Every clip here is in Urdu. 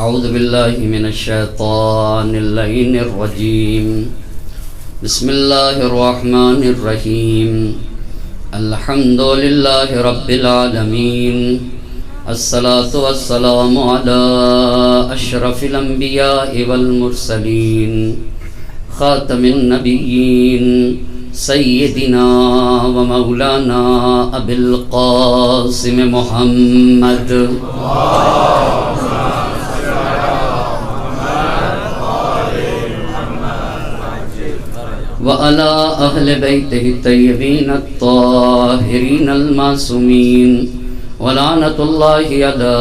اعوذ باللہ من الشیطان اللعین الرجیم بسم اللہ الرحمن الرحیم الحمد للہ رب العالمین الصلاة والسلام علی اشرف الانبیاء والمرسلین خاتم النبیین سیدنا و مولانا ابی القاسم محمد وعلى أهل بيته الطيبين الطاهرين المعصومين ولعنة الله على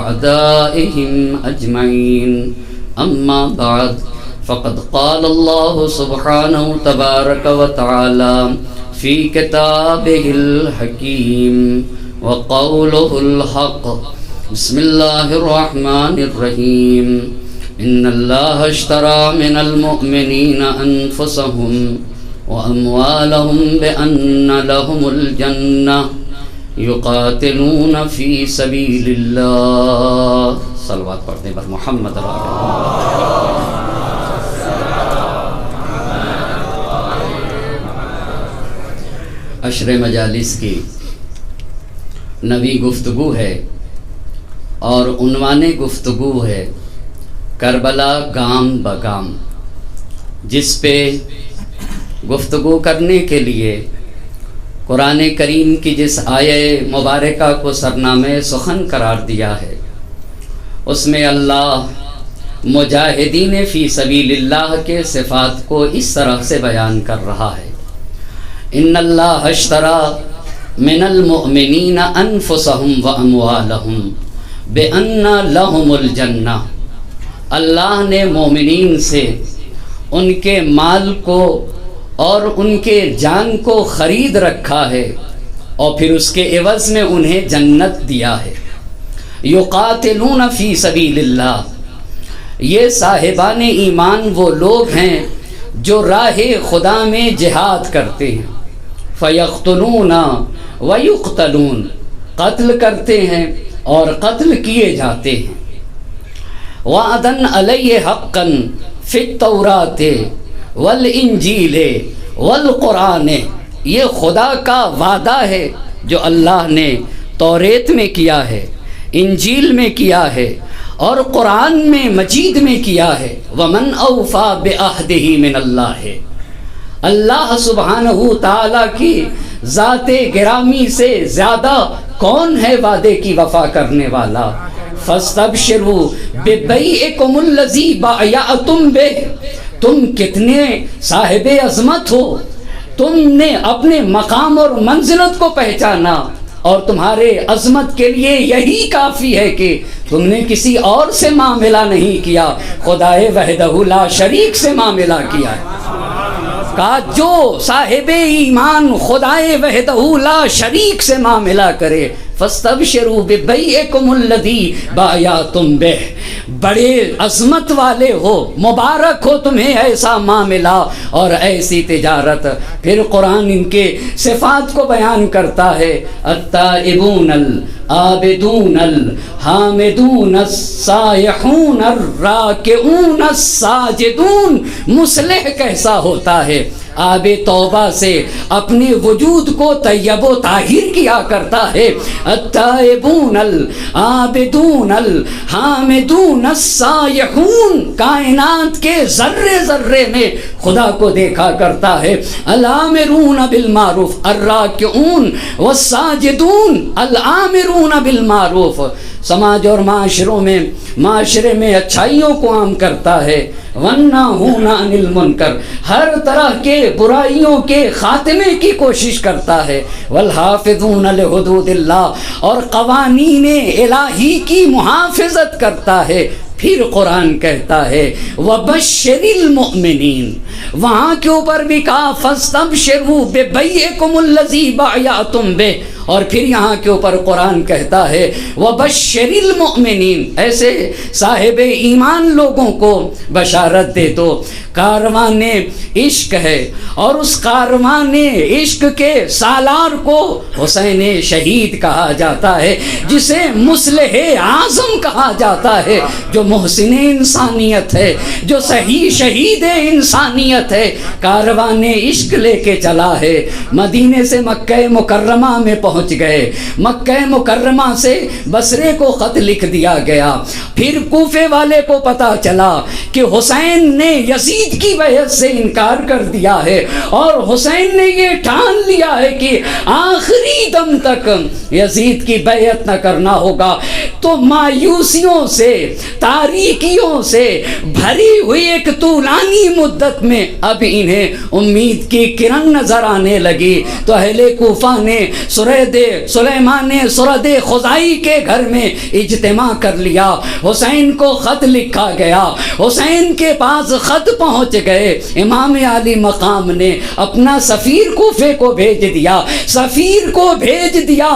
أعدائهم أجمعين أما بعد فقد قال الله سبحانه تبارك وتعالى في كتابه الحكيم وقوله الحق بسم الله الرحمن الرحيم إن الله اشترى من المؤمنين أنفسهم وأموالهم بأن لهم الجنة يقاتلون في سبيل الله صلوات پڑھتے پر محمد عشر مجالس کی نوی گفتگو ہے اور عنوان گفتگو ہے کربلا گام بگام، جس پہ گفتگو کرنے کے لیے قرآن کریم کی جس آیہ مبارکہ کو سرنامہ سخن قرار دیا ہے، اس میں اللہ مجاہدین فی سبیل اللہ کے صفات کو اس طرح سے بیان کر رہا ہے۔ ان اللہ اشتری من المؤمنین انفسهم واموالهم بان لهم الجنہ، اللہ نے مومنین سے ان کے مال کو اور ان کے جان کو خرید رکھا ہے اور پھر اس کے عوض میں انہیں جنت دیا ہے۔ یقاتلون فی سبیل اللہ، یہ صاحبان ایمان وہ لوگ ہیں جو راہ خدا میں جہاد کرتے ہیں۔ فیقتلون ویقتلون، قتل کرتے ہیں اور قتل کیے جاتے ہیں۔ وعدن علیہ حقا فی التوراۃ والانجیل والقرآن، یہ خدا کا وعدہ ہے جو اللہ نے توریت میں کیا ہے، انجیل میں کیا ہے اور قرآن میں مجید میں کیا ہے۔ ومن اوفی بعہدہ من اللہ، اللہ سبحانہ تعالیٰ کی ذات گرامی سے زیادہ کون ہے وعدے کی وفا کرنے والا؟ فَاسْتَبْشِرُوا بِبَيْعِكُمُ الَّذِي بَايَعْتُمْ بِهِ، تم کتنے صاحب عظمت ہو، تم نے اپنے مقام اور منزلت کو پہچانا اور تمہارے عظمت کے لیے یہی کافی ہے کہ تم نے کسی اور سے معاملہ نہیں کیا، خدائے وحدہ لا شریک سے معاملہ کیا ہے۔ کہا جو صاحب ایمان خدائے وحدہ لا شریک سے معاملہ کرے، فاستبشروا ببیعکم الذی بایعتم بہ، بڑے عظمت والے ہو، مبارک ہو تمہیں ایسا معاملہ اور ایسی تجارت۔ پھر قرآن ان کے صفات کو بیان کرتا ہے، التائبون العابدون الحامدون السائحون الراکعون الساجدون۔ مصلح کیسا ہوتا ہے؟ آب توبہ سے اپنے وجود کو طیب و طاہر کیا کرتا ہے۔ التائبون العابدون الحامدون السائحون، کائنات کے ذرے ذرے میں خدا کو دیکھا کرتا ہے۔ الآمرون بالمعروف الراکعون والساجدون، الآمرون بالمعروف، سماج اور معاشرے میں اچھائیوں کو عام کرتا ہے۔ والناہون عن المنکر، ہر طرح کے برائیوں کے خاتمے کی کوشش کرتا ہے۔ والحافظون لحدود اللہ، اور قوانین الہی کی محافظت کرتا ہے۔ پھر قرآن کہتا ہے وبشر المؤمنین، وہاں کے اوپر بھی کہا فاستبشروا ببیعکم الذی بایعتم بہ، اور پھر یہاں کے اوپر قرآن کہتا ہے وَبَشِّرِ الْمُؤْمِنِينَ، ایسے صاحب ایمان لوگوں کو بشارت دے دو۔ کاروان عشق ہے اور اس کاروان عشق کے سالار کو حسین شہید کہا جاتا ہے، جسے مصلح اعظم کہا جاتا ہے، جو محسن انسانیت ہے، جو صحیح شہید انسانیت ہے۔ کاروان عشق لے کے چلا ہے، مدینے سے مکہ مکرمہ میں پہنچ گئے، مکہ مکرمہ سے بصرے کو خط لکھ دیا گیا، پھر کوفے والے کو پتا چلا کہ حسین نے یزید کی بیعت سے انکار کر دیا ہے اور حسین نے یہ ٹھان لیا ہے کہ آخری دم تک یزید کی بیعت نہ کرنا ہوگا۔ تو مایوسیوں سے، تاریکیوں سے بھری ہوئی ایک طولانی مدت میں اب انہیں امید کی کرن نظر آنے لگی، تو اہل کوفہ نے سلیمان سرد خزائی کے گھر میں اجتماع کر لیا، حسین کو خط لکھا گیا، حسین کے پاس خط پہنچ گئے، امام علی مقام نے اپنا سفیر کوفے کو بھیج دیا،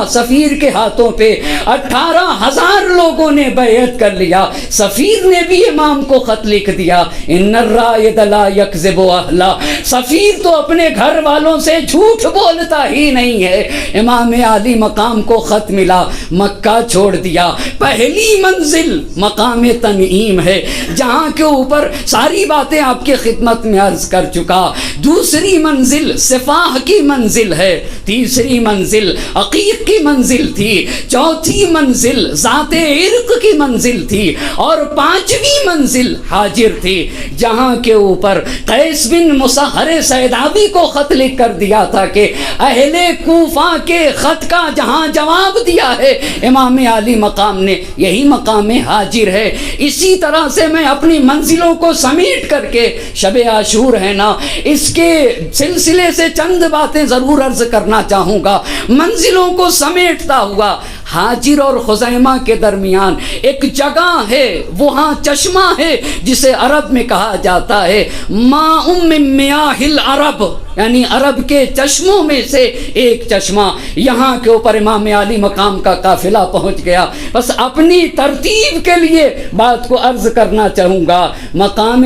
سفیر کے ہاتھوں پہ 18,000 لوگوں نے بیعت کر لیا۔ سفیر نے بھی امام کو خط لکھ دیا، ان الرائد لا یکذب اہلا، سفیر تو اپنے گھر والوں سے جھوٹ بولتا ہی نہیں ہے۔ امام علی مقام کو خط ملا، مکہ چھوڑ دیا۔ پہلی منزل مقام تنعیم ہے، جہاں کے اوپر ساری باتیں آپ کی خدمت میں عرض کر چکا۔ دوسری منزل صفاح کی منزل ہے، تیسری منزل عقیق کی منزل تھی، چوتھی منزل ذات عرق کی منزل تھی، اور پانچویں منزل حاجر تھی، جہاں کے اوپر قیس بن مسہر سیداوی کو خط لکھ کر دیا تھا کہ اہل کوفہ کے خط کا جہاں جواب دیا ہے امام علی مقام نے، یہی مقام حاجر ہے۔ اسی طرح سے میں اپنی منزلوں کو سمیٹ کر کے شب عاشور ہے نا، اس کے سلسلے سے چند باتیں ضرور عرض کرنا چاہوں گا۔ منزلوں کو سمیٹتا ہوا حاجر اور خزیمہ کے درمیان ایک جگہ ہے، وہاں چشمہ ہے جسے عرب میں کہا جاتا ہے ماء من میاہ العرب، یعنی عرب کے چشموں میں سے ایک چشمہ۔ یہاں کے اوپر امام علی مقام کا قافلہ پہنچ گیا۔ بس اپنی ترتیب کے لیے بات کو عرض کرنا چاہوں گا۔ مقام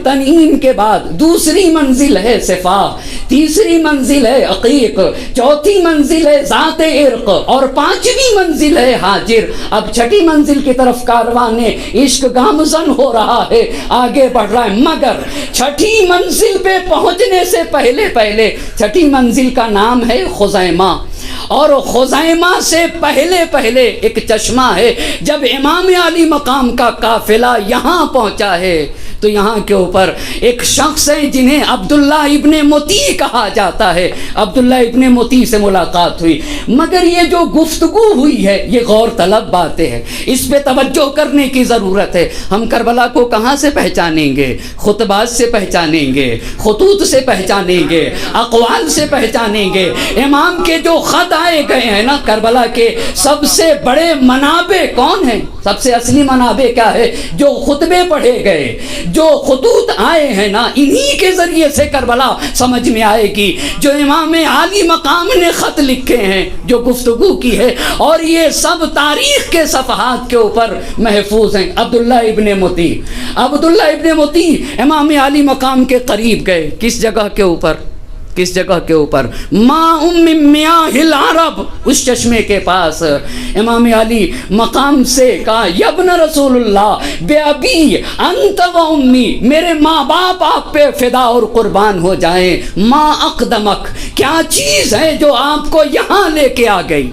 تنعیم کے بعد دوسری منزل ہے صفاح، تیسری منزل ہے عقیق، چوتھی منزل ہے ذات عرق، اور پانچویں منزل ہے حاجر۔ اب چھٹی منزل کی طرف کاروان عشق گامزن ہو رہا ہے، آگے بڑھ رہا ہے، مگر چھٹی منزل پہ پہنچنے سے پہلے چھٹی منزل کا نام ہے خزیمہ، اور خزیمہ سے پہلے ایک چشمہ ہے۔ جب امام علی مقام کا قافلہ یہاں پہنچا ہے تو یہاں کے اوپر ایک شخص ہے جنہیں عبداللہ ابن مطیع کہا جاتا ہے۔ عبداللہ ابن مطیع سے ملاقات ہوئی، مگر یہ جو گفتگو ہوئی ہے یہ غور طلب باتیں ہیں، اس پہ توجہ کرنے کی ضرورت ہے۔ ہم کربلا کو کہاں سے پہچانیں گے؟ خطبات سے پہچانیں گے، خطوط سے پہچانیں گے، اقوال سے پہچانیں گے۔ امام کے جو خط آئے گئے ہیں نا کربلا کے، سب سے بڑے منابع کون ہیں؟ سب سے اصلی منابع کیا ہے؟ جو خطبے پڑھے گئے، جو خطوط آئے ہیں نا، انہی کے ذریعے سے کربلا سمجھ میں آئے گی۔ جو امام علی مقام نے خط لکھے ہیں، جو گفتگو کی ہے، اور یہ سب تاریخ کے صفحات کے اوپر محفوظ ہیں۔ عبداللہ ابن مطیع امام علی مقام کے قریب گئے، کس جگہ کے اوپر؟ ماء من میاہ العرب، اس چشمے کے پاس۔ امام علی مقام سے کہا یا ابن رسول اللہ بے ابی انت و امی، میرے ماں باپ آپ پہ فدا اور قربان ہو جائیں۔ ما اقدمک، کیا چیز ہے جو آپ کو یہاں لے کے آ گئی؟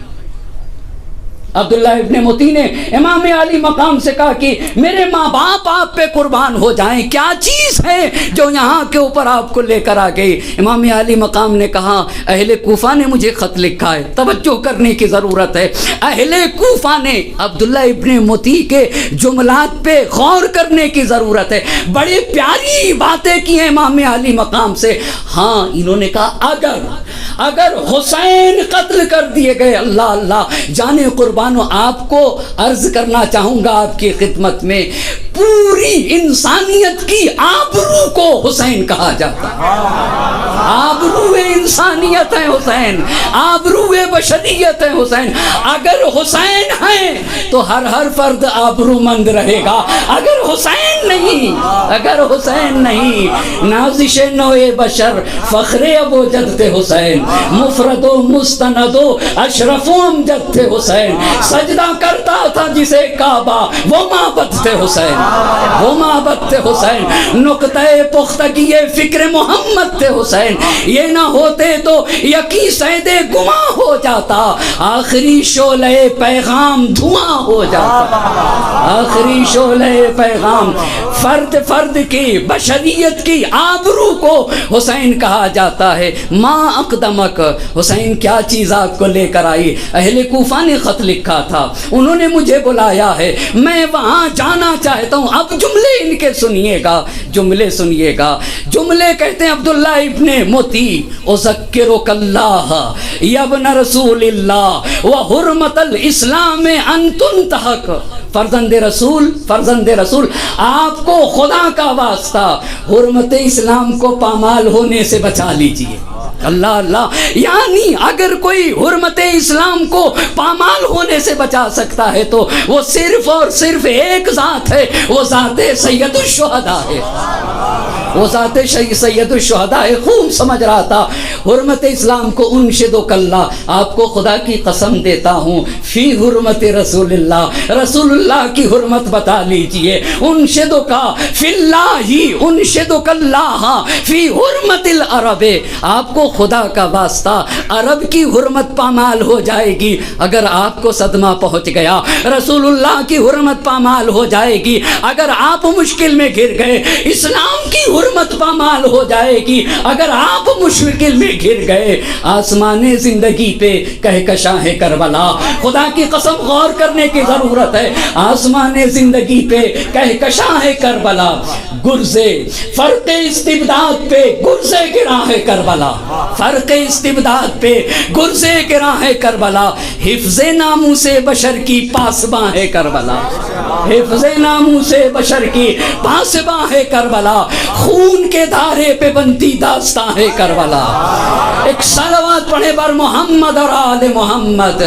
عبداللہ ابن مطیع نے امام علی مقام سے کہا کہ میرے ماں باپ آپ پہ قربان ہو جائیں، کیا چیز ہے جو یہاں کے اوپر آپ کو لے کر آ گئی؟ امام علی مقام نے کہا اہل کوفہ نے مجھے خط لکھا ہے، توجہ کرنے کی ضرورت ہے۔ اہل کوفہ نے عبداللہ ابن مطیع کے جملات پہ غور کرنے کی ضرورت ہے۔ بڑی پیاری باتیں کی ہیں امام علی مقام سے۔ ہاں، انہوں نے کہا اگر حسین قتل کر دیے گئے، اللہ جانے قربان، آپ کو عرض کرنا چاہوں گا آپ کی خدمت میں، پوری انسانیت کی آبرو کو حسین کہا جاتا ہے. آبرو انسانیت ہے حسین، آبرو بشریت ہے حسین. اگر حسین ہیں تو ہر فرد آبرو مند رہے گا. اگر حسین نہیں نازش نوع بشر فخر ابو جد تھے حسین، مفرد و مستند و اشرف و امجد تھے حسین. سجدہ کرتا تھا جسے کعبہ وہ معبد تھے حسین. نقطۂ پختگی فکر محمد تھے حسین. یہ نہ ہوتے تو یقین سید گماں ہو جاتا، آخری شعلہ پیغام دھواں ہو جاتا. آخری شعلہ پیغام فرد کی بشریت کی آبرو کو حسین کہا جاتا ہے. ماں اقدمک، حسین کیا چیز آپ کو لے کر آئی؟ اہل کوفہ نے خط لکھا تھا، انہوں نے مجھے بلایا ہے، میں وہاں جانا چاہتا ہوں. اب جملے ان کے سنیے گا. جملے کہتے ہیں عبداللہ ابن موتی، اذکرک اللہ یا ابن رسول اللہ وحرمت الاسلام ان تنتہک. فرزند رسول آپ کو خدا کا واسطہ حرمت اسلام کو پامال ہونے سے بچا لیجئے. اللہ یعنی اگر کوئی حرمت اسلام کو پامال ہونے سے بچا سکتا ہے تو وہ صرف اور صرف ایک ذات ہے، وہ ذات سید الشہداء ہے. سید الشہداء ہے. خوب سمجھ رہا تھا. حرمت اسلام کو انشدک اللہ، آپ کو خدا کی قسم دیتا ہوں، فی حرمت رسول اللہ کی حرمت بتا لیجئے. انشدک فی اللہ، انشدک اللہ فی حرمت العرب. آپ کو خدا کا واسطہ عرب کی حرمت پامال ہو جائے گی اگر آپ کو صدمہ پہنچ گیا. رسول اللہ کی حرمت پامال ہو جائے گی اگر آپ مشکل میں گر گئے. اسلام کی حرمت پامال ہو جائے گی اگر آپ مشکل میں گر گئے. آسمان زندگی پہ کہکشاں ہے کربلا. خدا کی قسم غور کرنے کی ضرورت ہے. آسمان زندگی پہ کہکشاں ہے کربلا. گرزے فرق استبداد پہ گرزے گرا ہے کربلا. فرق استبداد پہ گرزے گرا ہے کربلا. حفظ ناموس بشر کی پاسباں ہے کربلا. حفظ ناموس بشر کی پاسباں ہے کربلا. خون کے دھارے پہ بنتی داستاں ہے کربلا. ایک صلوات پڑھے بر محمد اور آل محمد.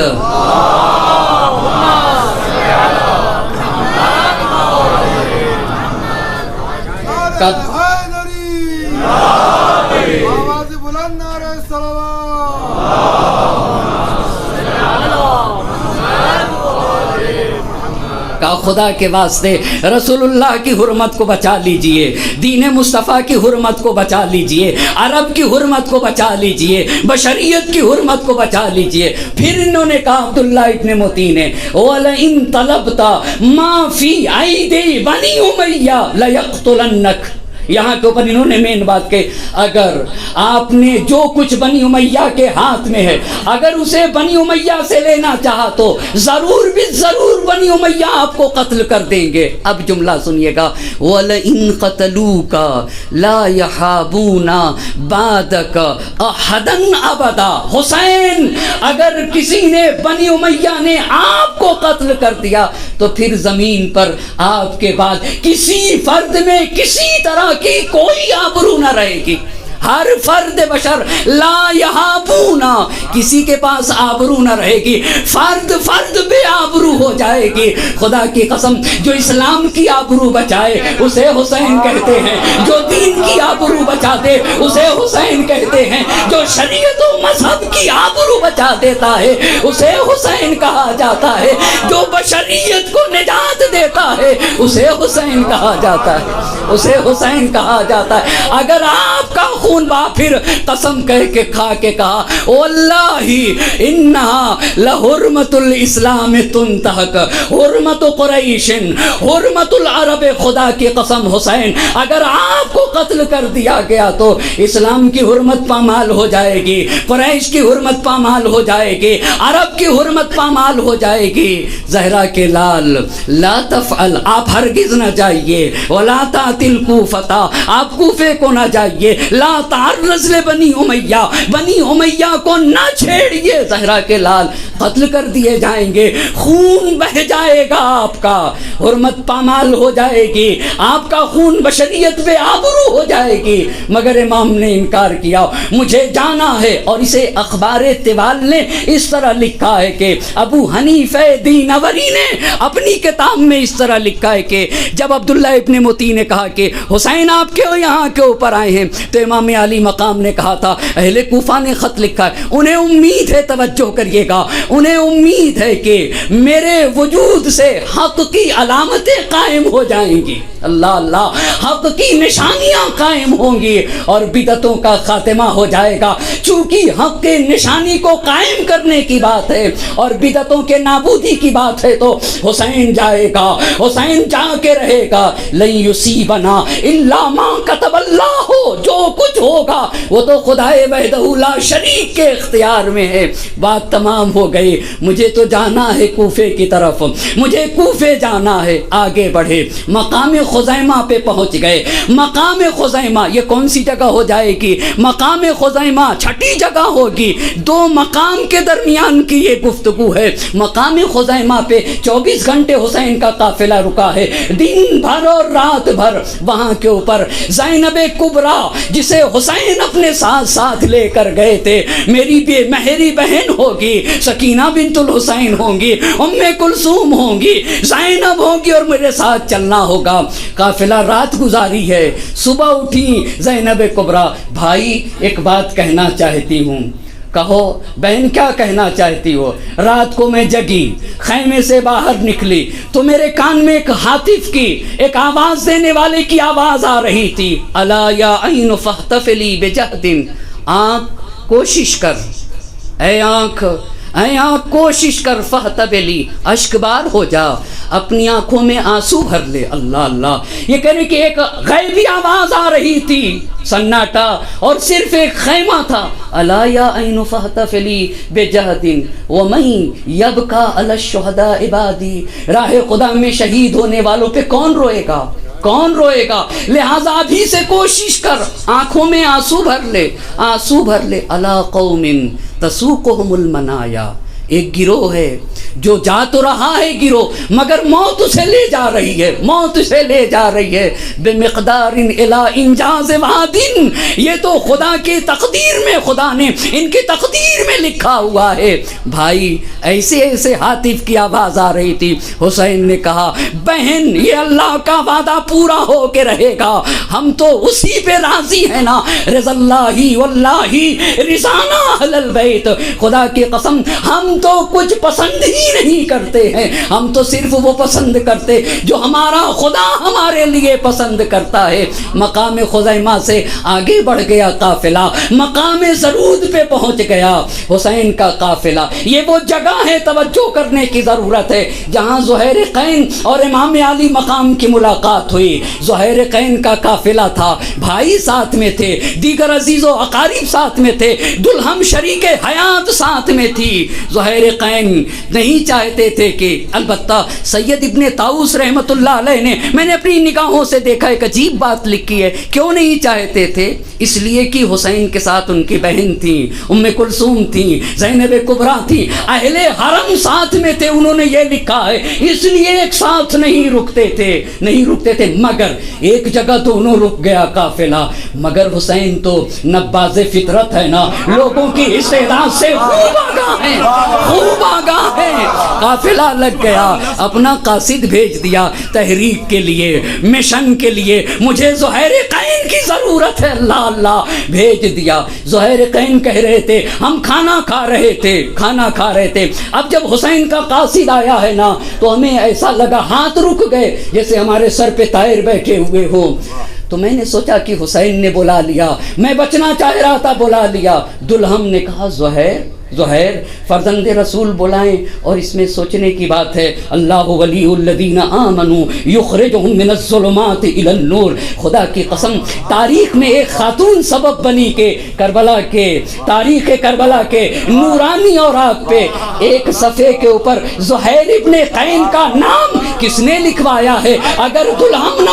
خدا کے واسطے رسول اللہ کی حرمت کو بچا لیجئے، دین مصطفیٰ کی حرمت کو بچا لیجئے، عرب کی حرمت کو بچا لیجئے، بشریت کی حرمت کو بچا لیجئے. پھر انہوں نے کہا عبداللہ ابن موتی نے، وَلَئِن طَلَبْتَ مَا فِي أَيْدِي بَنِي أُمَيَّةَ لَيَقْتُلَنَّكَ. یہاں کے اوپر انہوں نے مین بات کہی، اگر آپ نے جو کچھ بنی امیہ کے ہاتھ میں ہے اگر اسے بنی امیہ سے لینا چاہا تو ضرور بھی ضرور بنی امیہ آپ کو قتل کر دیں گے. اب جملہ سنیے گا، وَلَئِن قَتَلُوكَ لَا يَحَابُونَ بَعْدَكَ أَحَدًا أَبَدًا. حسین اگر کسی نے بنی امیہ نے آپ کو قتل کر دیا تو پھر زمین پر آپ کے بعد کسی فرد میں کسی طرح کی کوئی آبرو نہ رہے گی. ہر فرد بشر لا یہابونا، کسی کے پاس آبرو نہ رہے گی. فرد بے آبرو ہو جائے گی. خدا کی قسم جو اسلام کی آبرو بچائے اسے حسین کہتے ہیں، جو دین کی آبرو بچا دے اسے حسین کہتے ہیں، جو شریعت و مذہب کی آبرو بچا دیتا ہے اسے حسین کہا جاتا ہے، جو بشریت کو نجات دیتا ہے اسے حسین کہا جاتا ہے، اسے حسین کہا جاتا ہے. اگر آپ کا خون پھر قسم کہہ کے کھا کے کہا، واللہ انہا لحرمت الاسلام تنتہک حرمت قریش حرمت العرب. خدا کی قسم حسین اگر آپ کو قتل کر دیا گیا تو اسلام کی حرمت پامال ہو جائے گی، قریش کی حرمت پامال ہو جائے گی، عرب کی حرمت پامال ہو جائے گی. زہرا کے لال لا تفعل، آپ ہرگز نہ جائیے، ولا تاتل کوفتا، آپ کوفے کو نہ جائیے، لا تعرض لبنی امیہ، بنی امیہ کو نہ چھیڑیے، زہرا کے لال قتل کر دیے جائیں گے، خون بہ جائے گا، آپ کا حرمت پامال ہو جائے گی، آپ کا خون بشریت بے آبرو ہو جائے گی۔ مگر امام نے انکار کیا، مجھے جانا ہے۔ اور اسے اخبار طوال نے اس طرح لکھا ہے کہ ابو حنیفہ دینوری نے اپنی کتاب میں اس طرح لکھا ہے کہ جب عبداللہ ابن متی نے کہا کہ حسین آپ کیوں یہاں کے اوپر آئے ہیں، تو امام علی مقام نے کہا تھا اہل کوفہ نے خط لکھا ہے، انہیں امید ہے، توجہ کریے گا، انہیں امید ہے کہ میرے وجود سے حق کی علامتیں قائم ہو جائیں گی، اللہ اللہ، حق کی نشانیاں قائم ہوں گی اور بدعتوں کا خاتمہ ہو جائے گا۔ چونکہ حق کے نشانی کو قائم کرنے کی بات ہے اور بدعتوں کے نابودی کی بات ہے، تو حسین جائے گا، حسین جا کے رہے گا۔ لن یصیبنا الا ما کتب اللہ، جو کچھ ہوگا وہ تو خدائے وحدہ لا شریک کے اختیار میں ہے۔ بات تمام ہو گئی، مجھے تو جانا ہے کوفے کی طرف، مجھے کوفے جانا ہے۔ آگے بڑھے، مقام خزیمہ پہ پہنچ گئے۔ مقام خزیمہ یہ کون سی جگہ ہو جائے گی؟ مقام خزیمہ چھٹی جگہ ہوگی، دو مقام کے درمیان کی یہ گفتگو ہے۔ مقام خزیمہ پہ 24 گھنٹے حسین کا قافلہ رکا ہے، دن بھر اور رات بھر وہاں کے اوپر زینب کبریٰ جسے حسین اپنے ساتھ ساتھ لے کر گئے تھے، میری بے مہری بہن ہوگی، سکینہ بنت الحسین ہوں گی، ام کلثوم ہوں گی، زینب ہوگی اور میرے ساتھ چلنا ہوگا۔ قافلہ رات گزاری ہے، صبح اٹھی زینب کبریٰ، بھائی ایک بات کہنا چاہتی ہوں۔ کہو بہن، کیا کہنا چاہتی ہو؟ رات کو میں جگی، خیمے سے باہر نکلی تو میرے کان میں ایک ہاتف کی، ایک آواز دینے والے کی آواز آ رہی تھی، الا یا عین فاحتفلی بجہد، آنکھ کوشش کر، اے آنکھ، اے آنکھ کوشش کر، فاحتفلی، اشک بار ہو جا، اپنی آنکھوں میں آنسو بھر لے۔ اللہ اللہ، یہ کہنے کہ ایک غیبی آواز آ رہی تھی، سناٹا اور صرف ایک خیمہ تھا۔ الا یا عین فاحتفلی بجہد ومن یبکا علی الشہداء عبادی، راہ خدا میں شہید ہونے والوں پہ کون روئے گا؟ کون روئے گا؟ لہذا ابھی سے کوشش کر، آنکھوں میں آنسو بھر لے، آنسو بھر لے۔ الا قوم تسوقهم المنایا، ایک گروہ ہے جو جا تو رہا ہے گروہ، مگر موت اسے لے جا رہی ہے، موت اسے لے جا رہی ہے۔ بمقدار الی انجاز وعد، یہ تو خدا کی تقدیر میں، خدا نے ان کی تقدیر میں لکھا ہوا ہے۔ بھائی ایسے ایسے ہاتف کی آواز آ رہی تھی۔ حسین نے کہا بہن یہ اللہ کا وعدہ پورا ہو کے رہے گا، ہم تو اسی پہ راضی ہیں نا، رضا اللہ واللہ رضانا اہل البیت، خدا کی قسم ہم تو کچھ پسند ہی نہیں کرتے ہیں، ہم تو صرف وہ پسند کرتے جو ہمارا خدا ہمارے لیے پسند کرتا ہے۔ مقام خزیمہ سے آگے بڑھ گیا قافلہ، مقام زرود پہ پہنچ گیا حسین کا قافلہ۔ یہ وہ جگہ ہے، توجہ کرنے کی ضرورت ہے، جہاں زہیر قین اور امام علی مقام کی ملاقات ہوئی۔ زہیر قین کا قافلہ تھا، بھائی ساتھ میں تھے، دیگر عزیز و اقارب ساتھ میں تھے، دلہم شریک حیات ساتھ میں تھی۔ زہیر قین نہیں چاہتے تھے کہ، البتہ سید ابن طاؤس رحمۃ اللہ علیہ نے، میں نے اپنی نگاہوں سے دیکھا ایک عجیب بات لکھی ہے، کیوں نہیں چاہتے تھے؟ اس لیے کہ حسین کے ساتھ ان کی بہن تھی، ام کلثوم تھی، زینب کبریٰ تھی، اہل حرم ساتھ میں تھے، انہوں نے یہ لکھا ہے، اس لیے ایک ساتھ نہیں رکتے تھے، نہیں رکتے تھے۔ مگر ایک جگہ دونوں رک گیا قافلہ، مگر حسین تو نباز فطرت ہے نا، لوگوں کی استعداد سے خوب آگاہ ہے، خوب آگاہ ہے۔ قافلہ لگ گیا، اپنا قاصد بھیج دیا تحریک کے لیے، مشن کے لیے، مجھے زہیر قین کی ضرورت ہے، اللہ اللہ، بھیج دیا۔ زہیر قین کہہ رہے تھے ہم کھانا کھا رہے تھے، کھانا کھا رہے تھے، اب جب حسین کا قاصد آیا ہے نا تو ہمیں ایسا لگا ہاتھ رک گئے جیسے ہمارے سر پہ طائر بیٹھے ہوئے ہوں۔ تو میں نے سوچا کہ حسین نے بلا لیا، میں بچنا چاہ رہا تھا، بلا لیا۔ دلہم نے کہا زہیر زہیر فرزند رسول بلائیں، اور اس میں سوچنے کی بات ہے، اللہ ولی الذین آمنوا یخرجہم من الظلمات الی النور. خدا کی قسم تاریخ میں ایک خاتون سبب بنی کہ کربلا کے تاریخ کربلا کے نورانی اوراق پہ ایک صفحے کے اوپر زہیر ابن قین کا نام کس نے لکھوایا ہے. اگر دلہم نہ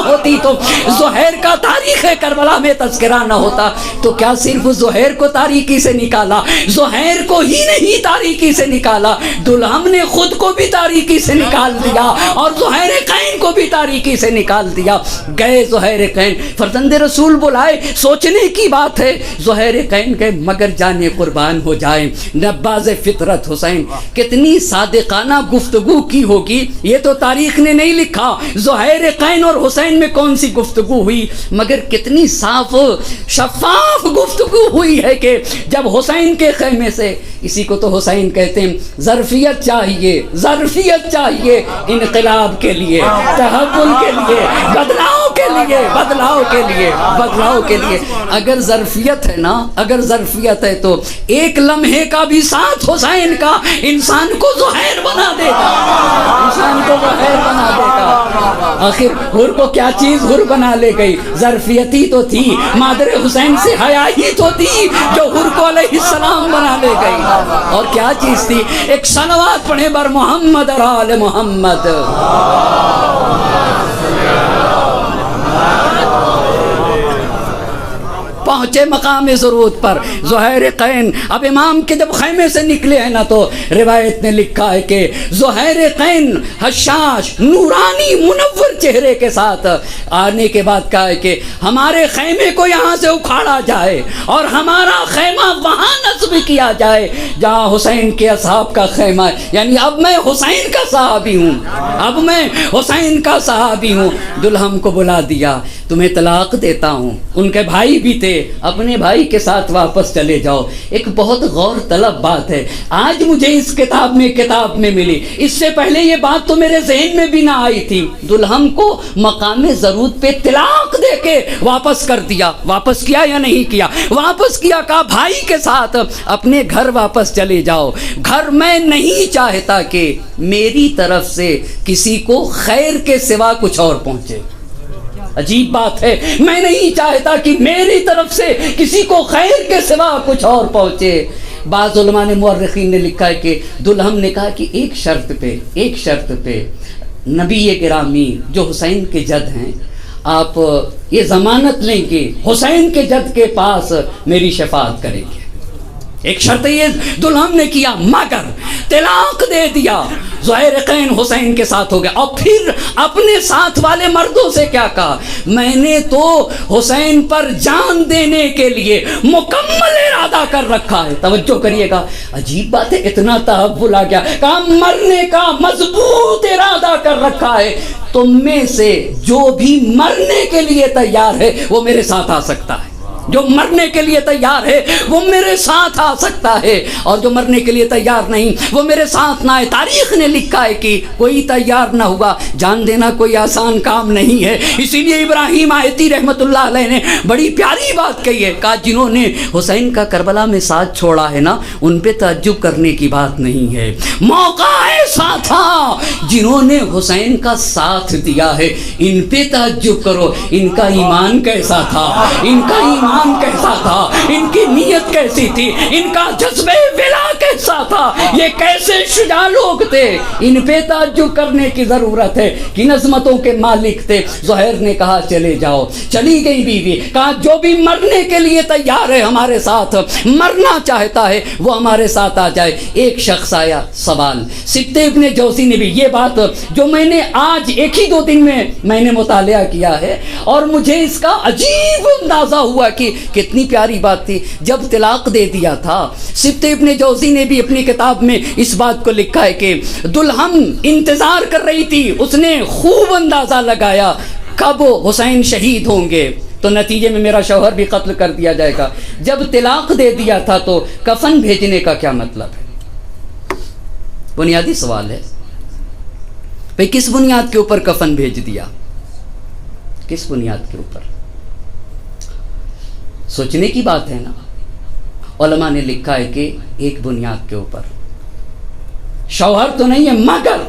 ہوتی تو زہیر کا تاریخ کربلا میں تذکرہ نہ ہوتا. تو کیا صرف زہیر کو تاریکی سے نکالا؟ زہیر کو ہی نہیں تاریکی سے نکالا، دلہم نے خود کو بھی تاریکی سے نکال دیا اور زہیر قین کو بھی تاریکی سے نکال دیا. گئے زہیر قین، فرزند رسول بلائے، سوچنے کی بات ہے. زہیر قین کے مگر جانے قربان ہو جائیں نباز فطرت حسین. کتنی صادقانہ گفتگو کی ہوگی، یہ تو تاریخ نے نہیں لکھا زہیر قین اور حسین میں کون سی گفتگو ہوئی، مگر کتنی صاف شفاف گفتگو ہوئی ہے کہ جب حسین کے خیمے سے، اسی کو تو حسین کہتے ہیں ظرفیت چاہیے انقلاب کے لیے، تحول کے لیے، بدلاؤ کے لیے. اگر ظرفیت ہے تو ایک لمحے کا بھی ساتھ حسین کا انسان کو زہیر بنا دے گا. آخر حر کو کیا چیز حر بنا لے گئی؟ ظرفیتی تو تھی، مادر حسین سے حیا ہی تو تھی جو حر کو علیہ السلام بنا لے گئی. اور کیا چیز تھی؟ ایک صلوات پڑھے بر محمد اور آل محمد. پہنچے مقام ضرورت پر زہیر قین. اب امام کے جب خیمے سے نکلے ہیں نا تو روایت نے لکھا ہے کہ زہیر قین حشاش نورانی منور چہرے کے ساتھ آنے کے بعد کہا ہے کہ ہمارے خیمے کو یہاں سے اکھاڑا جائے اور ہمارا خیمہ وہاں نصب کیا جائے جہاں حسین کے اصحاب کا خیمہ ہے. یعنی اب میں حسین کا صحابی ہوں. دلہم کو بلا دیا، تمہیں طلاق دیتا ہوں. ان کے بھائی بھی تھے، اپنے بھائی کے ساتھ واپس چلے جاؤ. ایک بہت غور طلب بات ہے، آج مجھے اس کتاب میں ملی. اس سے پہلے یہ بات تو میرے ذہن میں بھی نہ آئی تھی. دلہم کو مقام ضرورت پہ طلاق دے کے واپس کر دیا. واپس کیا یا نہیں کیا؟ واپس کیا. کہا بھائی کے ساتھ اپنے گھر واپس چلے جاؤ. گھر میں نہیں چاہتا کہ میری طرف سے کسی کو خیر کے سوا کچھ اور پہنچے. عجیب بات ہے، میں نہیں چاہتا کہ میری طرف سے کسی کو خیر کے سوا کچھ اور پہنچے. بعض علماء نے مورخین نے لکھا ہے کہ دلہم نے کہا کہ ایک شرط پہ نبی گرامی جو حسین کے جد ہیں، آپ یہ ضمانت لیں کہ حسین کے جد کے پاس میری شفاعت کریں گے. ایک شرط یہ دلہم نے کیا، مگر طلاق دے دیا. زہیر قین حسین کے ساتھ ہو گیا. اور پھر اپنے ساتھ والے مردوں سے کیا کہا؟ میں نے تو حسین پر جان دینے کے لیے مکمل ارادہ کر رکھا ہے. توجہ کریے گا، عجیب بات ہے، اتنا تحول آ گیا. کہا مرنے کا مضبوط ارادہ کر رکھا ہے. تم میں سے جو بھی مرنے کے لیے تیار ہے وہ میرے ساتھ آ سکتا ہے. جو مرنے کے لیے تیار ہے وہ میرے ساتھ آ سکتا ہے، اور جو مرنے کے لیے تیار نہیں وہ میرے ساتھ نہ آئے. تاریخ نے لکھا ہے کہ کوئی تیار نہ ہوا. جان دینا کوئی آسان کام نہیں ہے. اسی لیے ابراہیم آیتی رحمۃ اللہ علیہ نے بڑی پیاری بات کہی ہے. کہا جنہوں نے حسین کا کربلا میں ساتھ چھوڑا ہے نا، ان پہ تعجب کرنے کی بات نہیں ہے. موقع ایسا تھا جنہوں نے حسین کا ساتھ دیا ہے، ان پہ تعجب کرو. ان کا ایمان کیسا تھا، کیسا تھا، ان کی نیت کیسی تھی، ان کا جذبہ ولا کیسا تھا، یہ کیسے شجاع لوگ تھے. ان پہ تعجب کرنے کی ضرورت ہے. کن عظمتوں کے مالک تھے. زہیر نے کہا چلے جاؤ. چلی گئی بیوی. کہا جو بھی مرنے کے لیے تیار ہے ہمارے ساتھ، مرنا چاہتا ہے وہ ہمارے ساتھ آ جائے. ایک شخص آیا. سوال سبط ابن جوزی نے بھی یہ بات جو میں نے آج ایک ہی 2 دن میں نے مطالعہ کیا ہے، اور مجھے اس کا عجیب اندازہ ہوا کہ کتنی پیاری بات تھی. جب طلاق دے دیا تھا، سبط ابن جوزی نے بھی اپنی کتاب میں اس بات کو لکھا ہے کہ دلہم انتظار کر رہی تھی. اس نے خوب اندازہ لگایا کب حسین شہید ہوں گے تو نتیجے میں میرا شوہر بھی قتل کر دیا جائے گا. جب طلاق دے دیا تھا تو کفن بھیجنے کا کیا مطلب ہے؟ بنیادی سوال ہے بھئی، کس بنیاد کے اوپر کفن بھیج دیا؟ کس بنیاد کے اوپر؟ سوچنے کی بات ہے نا. علماء نے لکھا ہے کہ ایک بنیاد کے اوپر، شوہر تو نہیں ہے مگر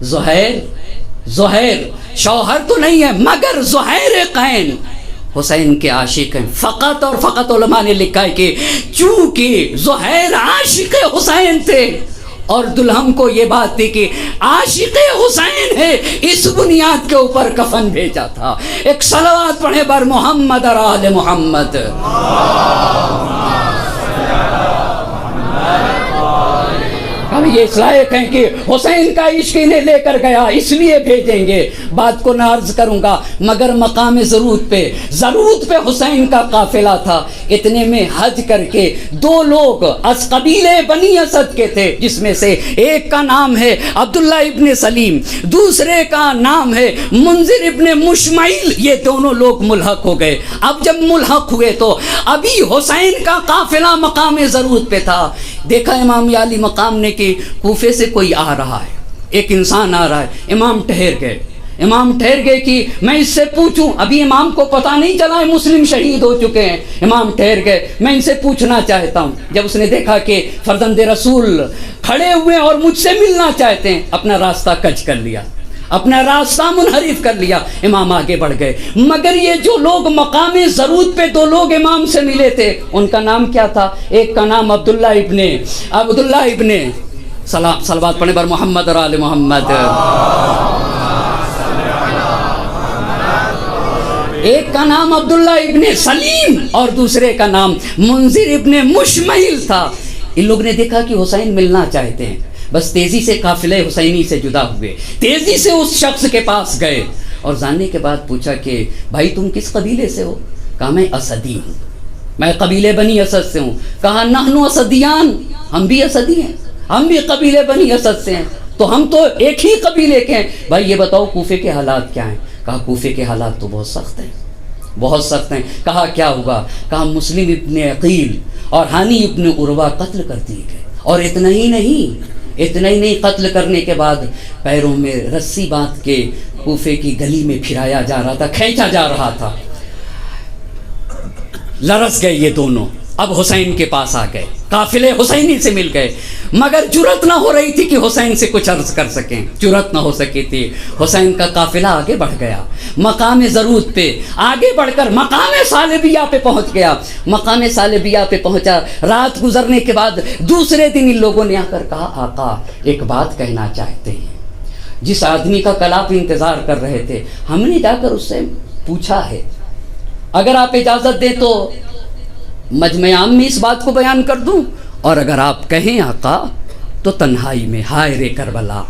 زہیر شوہر تو نہیں ہے مگر زہیر قین حسین کے عاشق ہیں، فقط اور فقط علماء نے لکھا ہے کہ چونکہ زہیر عاشق حسین تھے اور دلہن کو یہ بات تھی کہ عاشق حسین ہے، اس بنیاد کے اوپر کفن بھیجا تھا۔ ایک صلوات پڑھے بر محمد اور آل محمد۔ ہم یہ اس لائق ہیں کہ حسین کا عشق انہیں لے کر گیا، اس لیے بھیجیں گے۔ بات کو نہ عرض کروں گا مگر مقام ضرورت پہ حسین کا قافلہ تھا۔ اتنے میں حج کر کے دو لوگ از قبیلے بنی اسد کے تھے، جس میں سے ایک کا نام ہے عبداللہ ابن سلیم، دوسرے کا نام ہے منذر ابن مشمعیل۔ یہ دونوں لوگ ملحق ہو گئے۔ اب جب ملحق ہوئے تو ابھی حسین کا قافلہ مقام ضرورت پہ تھا۔ دیکھا امام علی مقام نے کہ کوفے سے کوئی آ رہا ہے، ایک انسان آ رہا ہے۔ امام ٹھہر گئے کہ میں اس سے پوچھوں، ابھی امام کو پتہ نہیں چلا ہے مسلم شہید ہو چکے ہیں۔ امام ٹھہر گئے، میں ان سے پوچھنا چاہتا ہوں۔ جب اس نے دیکھا کہ فرزند رسول کھڑے ہوئے اور مجھ سے ملنا چاہتے ہیں، اپنا راستہ کج کر لیا، اپنا راستہ منحرف کر لیا۔ امام آگے بڑھ گئے، مگر یہ جو لوگ مقام ضرورت پہ دو لوگ امام سے ملے تھے، ان کا نام کیا تھا؟ ایک کا نام عبداللہ ابن صلوات پڑھنے پر محمد اور آل محمد۔ ایک کا نام عبداللہ ابن سلیم اور دوسرے کا نام منذر ابن مشمعیل تھا۔ ان لوگ نے دیکھا کہ حسین ملنا چاہتے ہیں، بس تیزی سے قافلہ حسینی سے جدا ہوئے، تیزی سے اس شخص کے پاس گئے اور جاننے کے بعد پوچھا کہ بھائی تم کس قبیلے سے ہو؟ کہا میں اسدی ہوں، میں قبیلے بنی اسد سے ہوں۔ کہا نحن اسدیان، ہم بھی اسدی ہیں، ہم بھی قبیلے بنی اسد سے ہیں، تو ہم تو ایک ہی قبیلے کے ہیں۔ بھائی یہ بتاؤ کوفے کے حالات کیا ہیں؟ کہا کوفے کے حالات تو بہت سخت ہیں۔ کہا کیا ہوگا؟ کہا مسلم ابن عقیل اور ہانی ابن عروہ قتل کر دیے گئے، اور اتنا ہی نہیں قتل کرنے کے بعد پیروں میں رسی باندھ کے کوفے کی گلی میں پھرایا جا رہا تھا، کھینچا جا رہا تھا۔ لرز گئے یہ دونوں، اب حسین کے پاس آ گئے، قافلے حسینی سے مل گئے، مگر جرت نہ ہو رہی تھی کہ حسین سے کچھ عرض کر سکیں، جرت نہ ہو سکی تھی۔ حسین کا قافلہ آگے بڑھ گیا، مقام ضرورت پہ آگے بڑھ کر مقام صالبیہ پہ پہنچ گیا۔ مقام صالبیہ پہ پہنچا، رات گزرنے کے بعد دوسرے دن ان لوگوں نے آ کر کہا آقا ایک بات کہنا چاہتے ہیں۔ جس آدمی کا کل آپ انتظار کر رہے تھے، ہم نے جا کر اس سے پوچھا ہے، اگر آپ اجازت دیں تو مجمع عام میں اس بات کو بیان کر دوں، اور اگر آپ کہیں آقا تو تنہائی میں۔ ہائے رے کربلا،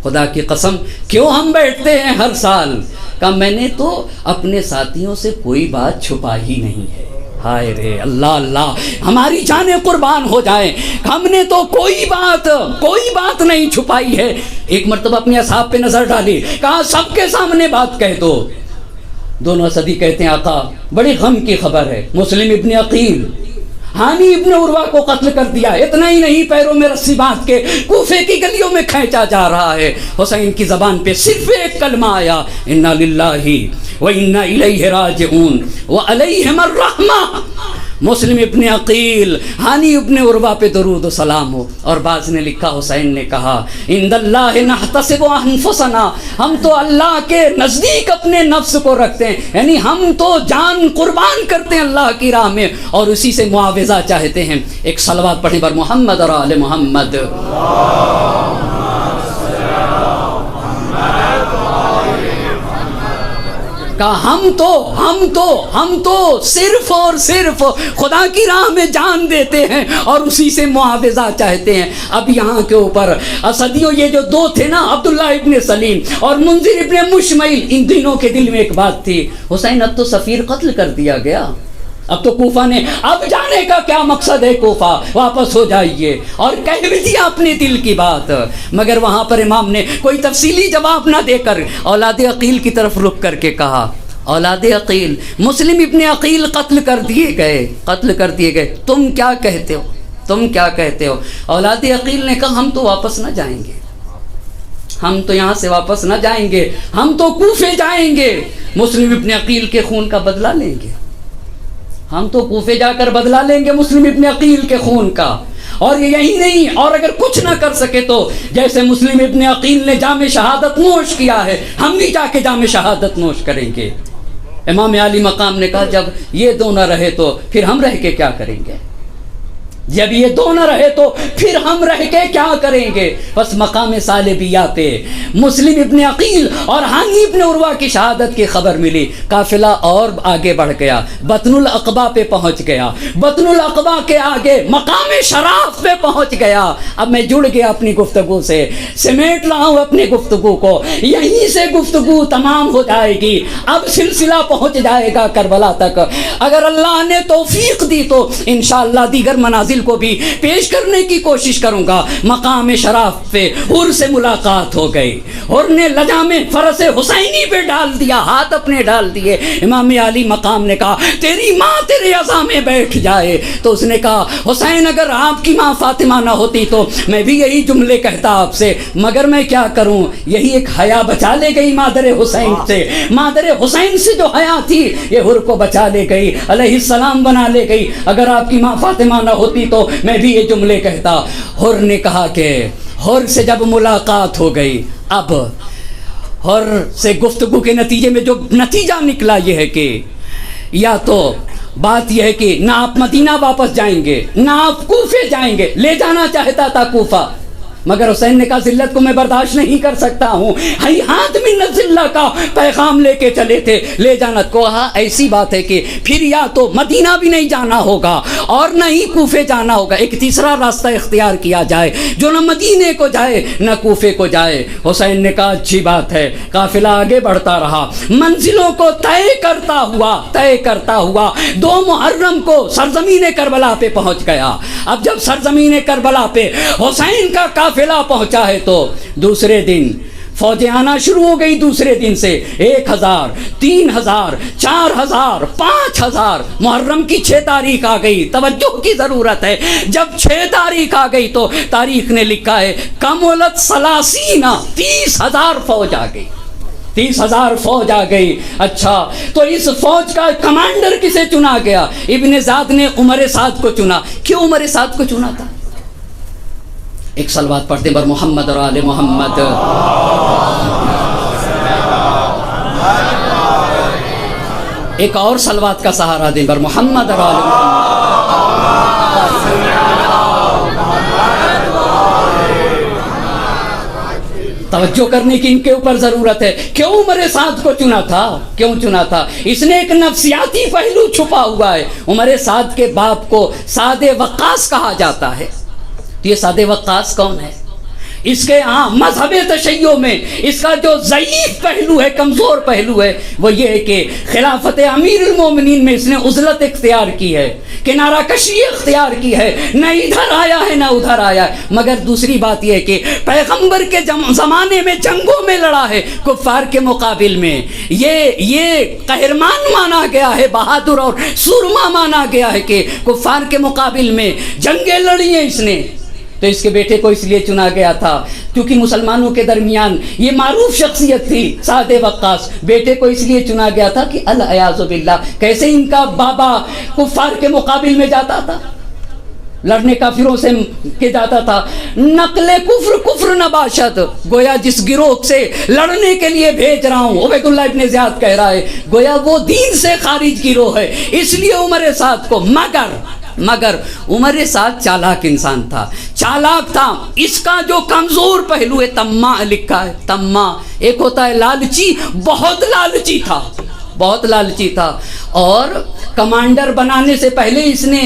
خدا کی قسم کیوں ہم بیٹھتے ہیں ہر سال؟ کہا میں نے تو اپنے ساتھیوں سے کوئی بات چھپا ہی نہیں ہے۔ ہائے رے اللہ، ہماری جانیں قربان ہو جائیں، ہم نے تو کوئی بات نہیں چھپائی ہے۔ ایک مرتبہ اپنے اصحاب پہ نظر ڈالی، کہا سب کے سامنے بات کہہ دو۔ دونوں اسدی کہتے ہیں آقا بڑی غم کی خبر ہے، مسلم ابن عقیل ہانی ابن عروہ کو قتل کر دیا، اتنا ہی نہیں پیروں میں رسی باندھ کے کوفے کی گلیوں میں کھینچا جا رہا ہے۔ حسین کی زبان پہ صرف ایک کلمہ آیا، انا للہ و انا الیہ راجعون وعلیہم الرحمہ۔ مسلم ابن عقیل ہانی ابن عروہ پہ درود و سلام ہو۔ اور بعض نے لکھا حسین نے کہا عند اللہ نحتسب انفسنا، ہم تو اللہ کے نزدیک اپنے نفس کو رکھتے ہیں، یعنی ہم تو جان قربان کرتے ہیں اللہ کی راہ میں اور اسی سے معاوضہ چاہتے ہیں۔ ایک صلوات پڑھیں بر محمد اور آل محمد۔ کہا ہم تو صرف اور صرف خدا کی راہ میں جان دیتے ہیں اور اسی سے معاوضہ چاہتے ہیں۔ اب یہاں کے اوپر اسدیوں یہ جو دو تھے نا، عبداللہ ابن سلیم اور منذر ابن مشمعیل، ان دنوں کے دل میں ایک بات تھی، حسین اب تو سفیر قتل کر دیا گیا، اب تو کوفہ نے اب جانے کا کیا مقصد ہے، کوفہ واپس ہو جائیے، اور کہہ بھی دیا اپنے دل کی بات۔ مگر وہاں پر امام نے کوئی تفصیلی جواب نہ دے کر اولاد عقیل کی طرف رخ کر کے کہا اولاد عقیل مسلم ابن عقیل قتل کر دیے گئے، تم کیا کہتے ہو؟ اولاد عقیل نے کہا ہم تو واپس نہ جائیں گے، ہم تو یہاں سے واپس نہ جائیں گے، ہم تو کوفے جائیں گے، مسلم ابن عقیل کے خون کا بدلہ لیں گے، ہم تو کوفے جا کر بدلا لیں گے مسلم ابن عقیل کے خون کا. اور یہی نہیں، اور اگر کچھ نہ کر سکے تو جیسے مسلم ابن عقیل نے جام شہادت نوش کیا ہے، ہم بھی جا کے جام شہادت نوش کریں گے. امام علی مقام نے کہا جب یہ دو نہ رہے تو پھر ہم رہ کے کیا کریں گے؟ جب یہ دو نہ رہے تو پھر ہم رہ کے کیا کریں گے؟ بس مقام سالبیہ پہ مسلم ابن عقیل اور ہانی ابن عروہ کی شہادت کی خبر ملی. قافلہ اور آگے بڑھ گیا، بطن العقبہ پہ پہنچ گیا. بطن العقبہ کے آگے مقام شراف پہ پہنچ گیا. اب میں جڑ گیا اپنی گفتگو سے، سمیٹ رہا ہوں اپنی گفتگو کو. یہیں سے گفتگو تمام ہو جائے گی. اب سلسلہ پہنچ جائے گا کربلا تک. اگر اللہ نے توفیق دی تو انشاءاللہ دیگر منازل کو بھی پیش کرنے کی کوشش کروں گا. مقام شراف پہ حور سے ملاقات ہو گئی. حور نے لجام فرس حسینی پہ ڈال دیا، ہاتھ اپنے ڈال دیے. امام علی مقام نے کہا تیری ماں تیرے عزا میں بیٹھ جائے. تو اس نے کہا حسین اگر آپ کی ماں فاطمہ نہ ہوتی تو میں بھی یہی جملے کہتا آپ سے، مگر میں کیا کروں. یہی ایک حیا بچا لے گئی مادر حسین سے. مادر حسین سے جو حیا تھی یہ حور کو بچا لے گئی، علیہ السلام بنا لے گئی. اگر آپ کی ماں فاطمہ نہ ہوتی تو میں بھی یہ جملے کہتا. حور نے کہا کہ حور سے جب ملاقات ہو گئی، اب حور سے گفتگو کے نتیجے میں جو نتیجہ نکلا یہ ہے کہ یا تو بات یہ ہے کہ نہ آپ مدینہ واپس جائیں گے نہ آپ کوفے جائیں گے. لے جانا چاہتا تھا کوفہ، مگر حسین نے کہا ذلت کو میں برداشت نہیں کر سکتا ہوں. ہاتھ من الذلہ کا پیغام لے کے چلے تھے، لے جانا. کہا ایسی بات ہے کہ پھر یا تو مدینہ بھی نہیں جانا ہوگا اور نہ ہی کوفے جانا ہوگا، ایک تیسرا راستہ اختیار کیا جائے جو نہ مدینے کو جائے نہ کوفے کو جائے. حسین نے کہا اچھی بات ہے. قافلہ آگے بڑھتا رہا، منزلوں کو طے کرتا ہوا 2 محرم کو سرزمین کربلا پہ پہنچ گیا. اب جب سرزمین کربلا پہ حسین کا قافلہ پہنچا ہے تو دوسرے دن فوجیں آنا شروع ہو گئی. دوسرے دن سے 1000 3000 4000 5000. محرم کی 6 تاریخ آ گئی. توجہ کی ضرورت ہے. جب 6 تاریخ آ گئی تو تاریخ نے لکھا ہے کمولت 30,000 فوج آ گئی. 30,000 فوج آ گئی. اچھا تو اس فوج کا کمانڈر کسے چنا گیا؟ ابن زیاد نے عمر سعد کو چنا. کیوں عمر سعد کو چنا تھا؟ ایک صلوات پڑھتے بر محمد اور آل محمد. ایک اور صلوات کا سہارا دیں بر محمد اور آل محمد. توجہ کرنے کی ان کے اوپر ضرورت ہے. کیوں عمر سعد کو چنا تھا؟ کیوں چنا تھا؟ اس نے ایک نفسیاتی پہلو چھپا ہوا ہے. عمر سعد کے باپ کو سعد وقاص کہا جاتا ہے. یہ سعد وقاص کون ہے؟ اس کے مذہب تشیع میں اس کا جو ضعیف پہلو ہے، کمزور پہلو ہے، وہ یہ ہے کہ خلافت امیر المومنین میں اس نے عزلت اختیار کی ہے، کنارہ کشی اختیار کی ہے، نہ ادھر آیا ہے نہ ادھر آیا ہے. مگر دوسری بات یہ ہے کہ پیغمبر کے زمانے میں جنگوں میں لڑا ہے کفار کے مقابل میں. یہ قہرمان مانا گیا ہے، بہادر اور سورما مانا گیا ہے کہ کفار کے مقابل میں جنگیں لڑی ہیں اس نے. تو اس کے بیٹے کو اس لیے چنا گیا تھا کیونکہ مسلمانوں کے درمیان یہ معروف شخصیت تھی سعد وقاص. بیٹے کو اس لیے چنا گیا تھا کہ العیاذ باللہ کیسے ان کا بابا کفار کے مقابل میں جاتا تھا، لڑنے کافروں سے کے جاتا تھا. نقل کفر نباشد، گویا جس گروہ سے لڑنے کے لیے بھیج رہا ہوں، عبید اللہ ابن زیاد کہہ رہا ہے، گویا وہ دین سے خارج گروہ ہے. اس لیے عمر سعد کو مگر عمر سعد چالاک انسان تھا، چالاک تھا. اس کا جو کمزور پہلو ہے طماع لکھا ہے. طماع ایک ہوتا ہے لالچی، بہت لالچی تھا. اور کمانڈر بنانے سے پہلے اس نے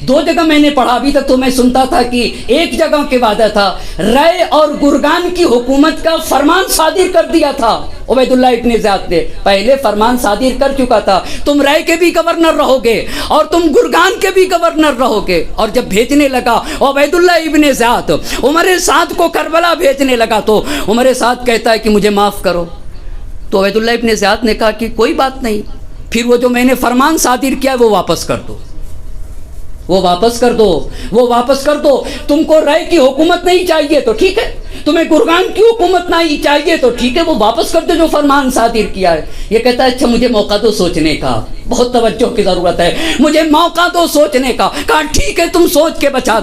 2 جگہ میں نے پڑھا، ابھی تک تو میں سنتا تھا کہ ایک جگہ کے وعدہ تھا، رائے اور گرگان کی حکومت کا فرمان صادر کر دیا تھا. عبید اللہ ابن زیاد نے پہلے فرمان صادر کر چکا تھا، تم رائے کے بھی گورنر رہو گے اور تم گرگان کے بھی گورنر رہو گے. اور جب بھیجنے لگا عبید اللہ ابن زیاد عمر سعد کو کربلا بھیجنے لگا تو عمر سعد کہتا ہے کہ مجھے معاف کرو. تو عبید اللہ ابن زیاد نے کہا کہ کوئی بات نہیں، پھر وہ جو میں نے فرمان صادر کیا وہ واپس کر دو. وہ واپس کر دو. تم کو رائے کی حکومت نہیں چاہیے تو ٹھیک ہے، تمہیں گرگان کی حکومت نہیں چاہیے تو ٹھیک ہے، وہ واپس کر دو جو فرمان صادر کیا ہے. یہ کہتا ہے اچھا مجھے موقع دو سوچنے کا. بہت توجہ کی ضرورت ہے، مجھے موقع دو سوچنے کا۔ کہا ٹھیک ہے تم سوچ کے بتا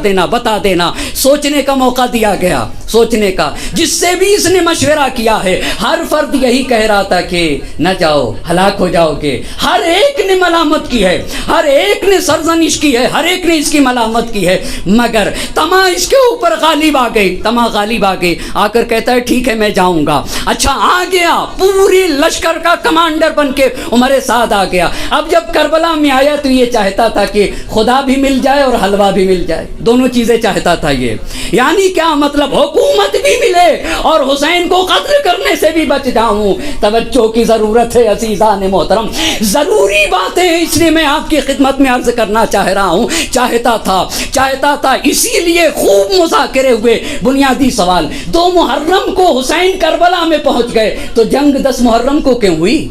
دینا۔ سوچنے کا موقع دیا گیا، سوچنے کا۔ جس سے بھی اس نے مشورہ کیا ہے ہر فرد یہی کہہ رہا تھا کہ نہ جاؤ، ہلاک ہو جاؤ گے۔ ہر ایک نے ملامت کی ہے، ہر ایک نے سرزنش کی ہے، ہر ایک نے اس کی ملامت کی ہے، مگر طمع اس کے اوپر غالب آ گئی، طمع غالب آ گئی۔ آ کر کہتا ہے ٹھیک ہے میں جاؤں گا۔ اچھا آ گیا، پوری لشکر کا کمانڈر بن کے عمر سعد آ گیا۔ اب جب کربلا میں آیا تو یہ چاہتا تھا کہ خدا بھی مل جائے اور حلوہ بھی مل جائے، دونوں چیزیں چاہتا تھا یہ۔ یعنی کیا مطلب، حکومت بھی ملے اور حسین کو قتل کرنے سے بھی بچ جاؤں۔ توجہ کی ضرورت ہے عزیزان محترم، ضروری باتیں اس لیے میں آپ کی خدمت میں عرض کرنا چاہ رہا ہوں۔ چاہتا تھا اسی لیے خوب مذاکرے ہوئے۔ بنیادی سوال، 2 محرم کو حسین کربلا میں پہنچ گئے تو جنگ 10 محرم کو کیوں ہوئی؟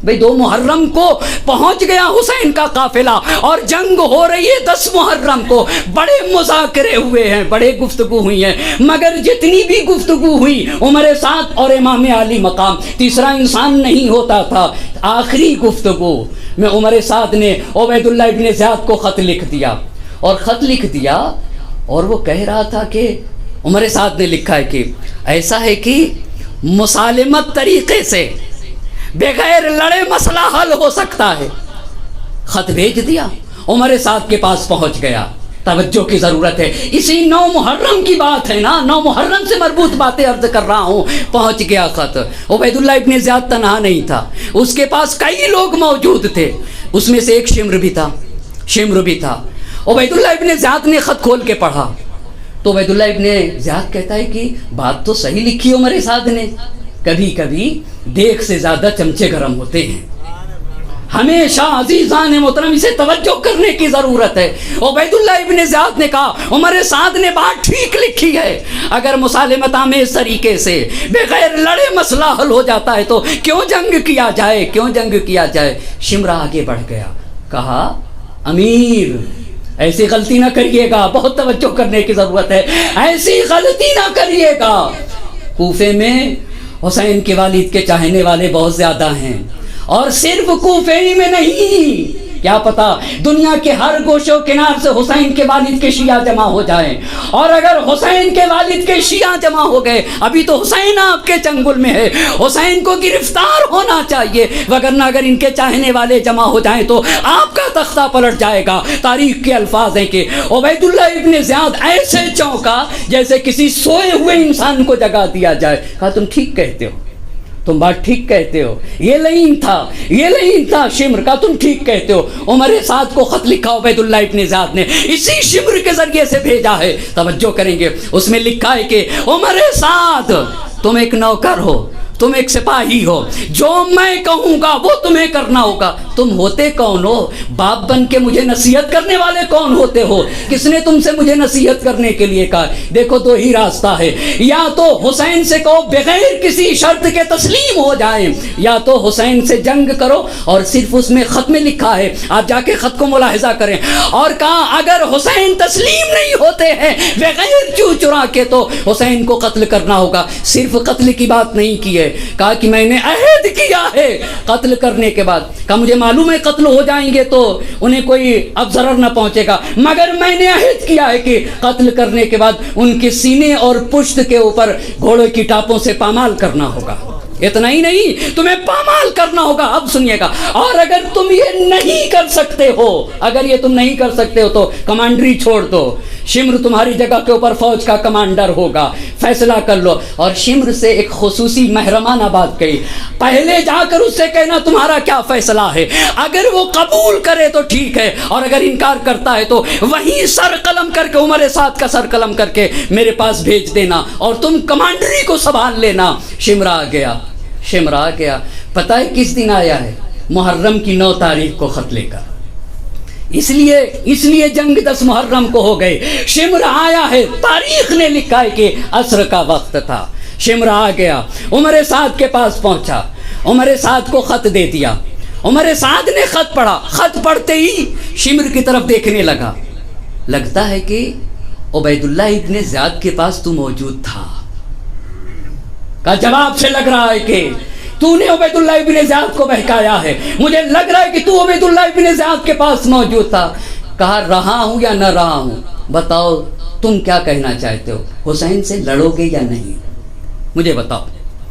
بھئی 2 محرم کو پہنچ گیا حسین کا قافلہ اور جنگ ہو رہی ہے 10 محرم کو۔ بڑے مذاکرے ہوئے ہیں، بڑے گفتگو ہوئی ہیں، مگر جتنی بھی گفتگو ہوئی عمر سعد اور امام علی مقام، تیسرا انسان نہیں ہوتا تھا۔ آخری گفتگو میں عمر سعد نے عبید اللہ ابن زیاد کو خط لکھ دیا، اور خط لکھ دیا اور وہ کہہ رہا تھا کہ عمر سعد نے لکھا ہے کہ ایسا ہے کہ مسالمت طریقے سے بغیر لڑے مسئلہ حل ہو سکتا ہے۔ خط بھیج دیا، عمر سعد کے پاس پہنچ گیا۔ توجہ کی ضرورت ہے، اسی 9 محرم کی بات ہے نا، 9 محرم سے مربوط باتیں عرض کر رہا ہوں۔ پہنچ گیا خط، عبید اللہ ابن زیاد تنہا نہیں تھا، اس کے پاس کئی لوگ موجود تھے، اس میں سے ایک شمر بھی تھا۔ عبید اللہ ابن زیاد نے خط کھول کے پڑھا تو عبید اللہ ابن زیاد کہتا ہے کہ بات تو صحیح لکھی عمر سعد نے، کبھی کبھی دیگ سے زیادہ چمچے گرم ہوتے ہیں۔ ہمیشہ عزیزان محترم اسے توجہ کرنے کی ضرورت ہے۔ عبید اللہ ابن زیاد نے کہا عمر سعد نے بات ٹھیک لکھی ہے، اگر مسالمت آمیز طریقے سے بغیر لڑے مسئلہ حل ہو جاتا ہے تو کیوں جنگ کیا جائے۔ شمرا آگے بڑھ گیا، کہا امیر ایسی غلطی نہ کریے گا، بہت توجہ کرنے کی ضرورت ہے، ایسی غلطی نہ کریے گا۔ کوفے میں حسین کے والد کے چاہنے والے بہت زیادہ ہیں، اور صرف کوفے ہی میں نہیں، کیا پتا دنیا کے ہر گوشوں کنار سے حسین کے والد کے شیعہ جمع ہو جائیں، اور اگر حسین کے والد کے شیعہ جمع ہو گئے، ابھی تو حسین آپ کے چنگل میں ہے، حسین کو گرفتار ہونا چاہیے، وگرنہ اگر ان کے چاہنے والے جمع ہو جائیں تو آپ کا تختہ پلٹ جائے گا۔ تاریخ کے الفاظ ہیں کہ عبید اللہ ابن زیاد ایسے چونکا جیسے کسی سوئے ہوئے انسان کو جگا دیا جائے۔ کہا تم ٹھیک کہتے ہو، تم بات ٹھیک کہتے ہو، یہ لین تھا شمر کا، تم ٹھیک کہتے ہو۔ عمر سعد کو خط لکھا عبید اللہ ابن زیاد نے، اسی شمر کے ذریعے سے بھیجا ہے۔ توجہ کریں گے، اس میں لکھا ہے کہ عمر سعد تم ایک نوکر ہو، تم ایک سپاہی ہو، جو میں کہوں گا وہ تمہیں کرنا ہوگا۔ تم ہوتے کون ہو؟ باپ بن کے مجھے نصیحت کرنے والے کون ہوتے ہو؟ کس نے تم سے مجھے نصیحت کرنے کے لیے کہا؟ دیکھو 2 ہی راستہ ہے، یا تو حسین سے کہو بغیر کسی شرط کے تسلیم ہو جائیں، یا تو حسین سے جنگ کرو، اور صرف اس میں خط میں لکھا ہے، آپ جا کے خط کو ملاحظہ کریں، اور کہا اگر حسین تسلیم نہیں ہوتے ہیں بغیر چو چرا کے تو حسین کو قتل کرنا ہوگا۔ صرف قتل کی بات نہیں کی ہے، کہا کہ میں نے عہد کیا ہے قتل کرنے کے بعد، کہا مجھے معلوم ہے قتل ہو جائیں گے تو انہیں کوئی اب ضرر نہ پہنچے گا، مگر میں نے عہد کیا ہے کہ قتل کرنے کے بعد ان کے سینے اور پشت کے اوپر گھوڑے کی ٹاپوں سے پامال کرنا ہوگا۔ اتنا ہی نہیں، تمہیں پامال کرنا ہوگا۔ اب سنیے گا، اور اگر تم یہ نہیں کر سکتے ہو تو کمانڈری چھوڑ دو، شمر تمہاری جگہ کے اوپر فوج کا کمانڈر ہوگا، فیصلہ کر لو۔ اور شمر سے ایک خصوصی محرمانہ بات کہی، پہلے جا کر اس سے کہنا تمہارا کیا فیصلہ ہے، اگر وہ قبول کرے تو ٹھیک ہے، اور اگر انکار کرتا ہے تو وہیں سر قلم کر کے عمر سعد کا سر قلم کر کے میرے پاس بھیج دینا، اور تم کمانڈری کو سنبھال لینا۔ شمر آ گیا، پتہ ہے کس دن آیا ہے؟ محرم کی 9 تاریخ کو خط لے کر، اس لیے جنگ 10 محرم کو ہو گئے۔ شمر آیا ہے، تاریخ نے لکھا ہے کہ عصر کا وقت تھا۔ شمر آ گیا، عمر سعد کے پاس پہنچا، عمر سعد کو خط دے دیا۔ عمر سعد نے خط پڑھا، خط پڑھتے ہی شمر کی طرف دیکھنے لگا، لگتا ہے کہ عبید اللہ ابن زیاد کے پاس تو موجود تھا۔ کا جواب سے لگ رہا ہے کہ تو نے عبیداللہ ابن زیاد کو بہکایا ہے، مجھے لگ رہا ہے کہ تو عبیداللہ ابن زیاد کے پاس موجود تھا۔ کہا رہا ہوں یا نہ رہا ہوں، بتاؤ تم کیا کہنا چاہتے ہو، حسین سے لڑو گے یا نہیں؟ مجھے بتاؤ،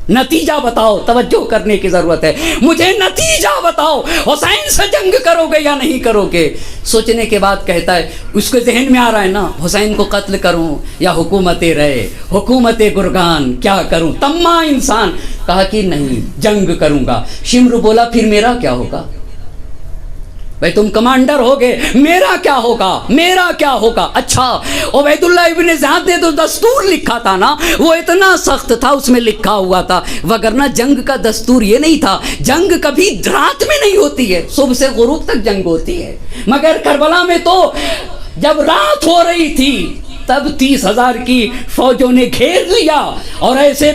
نتیجہ بتاؤ، توجہ کرنے کی ضرورت ہے، مجھے نتیجہ بتاؤ، حسین سے جنگ کرو گے یا نہیں کرو گے؟ سوچنے کے بعد کہتا ہے، اس کے ذہن میں آ رہا ہے نا، حسین کو قتل کروں یا حکومت رے، حکومت گرگان، کیا کروں؟ تما انسان کہا کہ نہیں، جنگ کروں گا۔ شمر بولا پھر میرا کیا ہوگا؟ بھائی تم کمانڈر ہوگے، میرا کیا ہوگا؟ میرا کیا ہوگا؟ اچھا عبیداللہ ابن زیاد نے تو دستور لکھا تھا نا، وہ اتنا سخت تھا، اس میں لکھا ہوا تھا، وگرنہ جنگ کا دستور یہ نہیں تھا، جنگ کبھی رات میں نہیں ہوتی ہے، صبح سے غروب تک جنگ ہوتی ہے، مگر کربلا میں تو جب رات ہو رہی تھی تب 30,000 کی فوجوں نے گھیر لیا۔ اور ایسے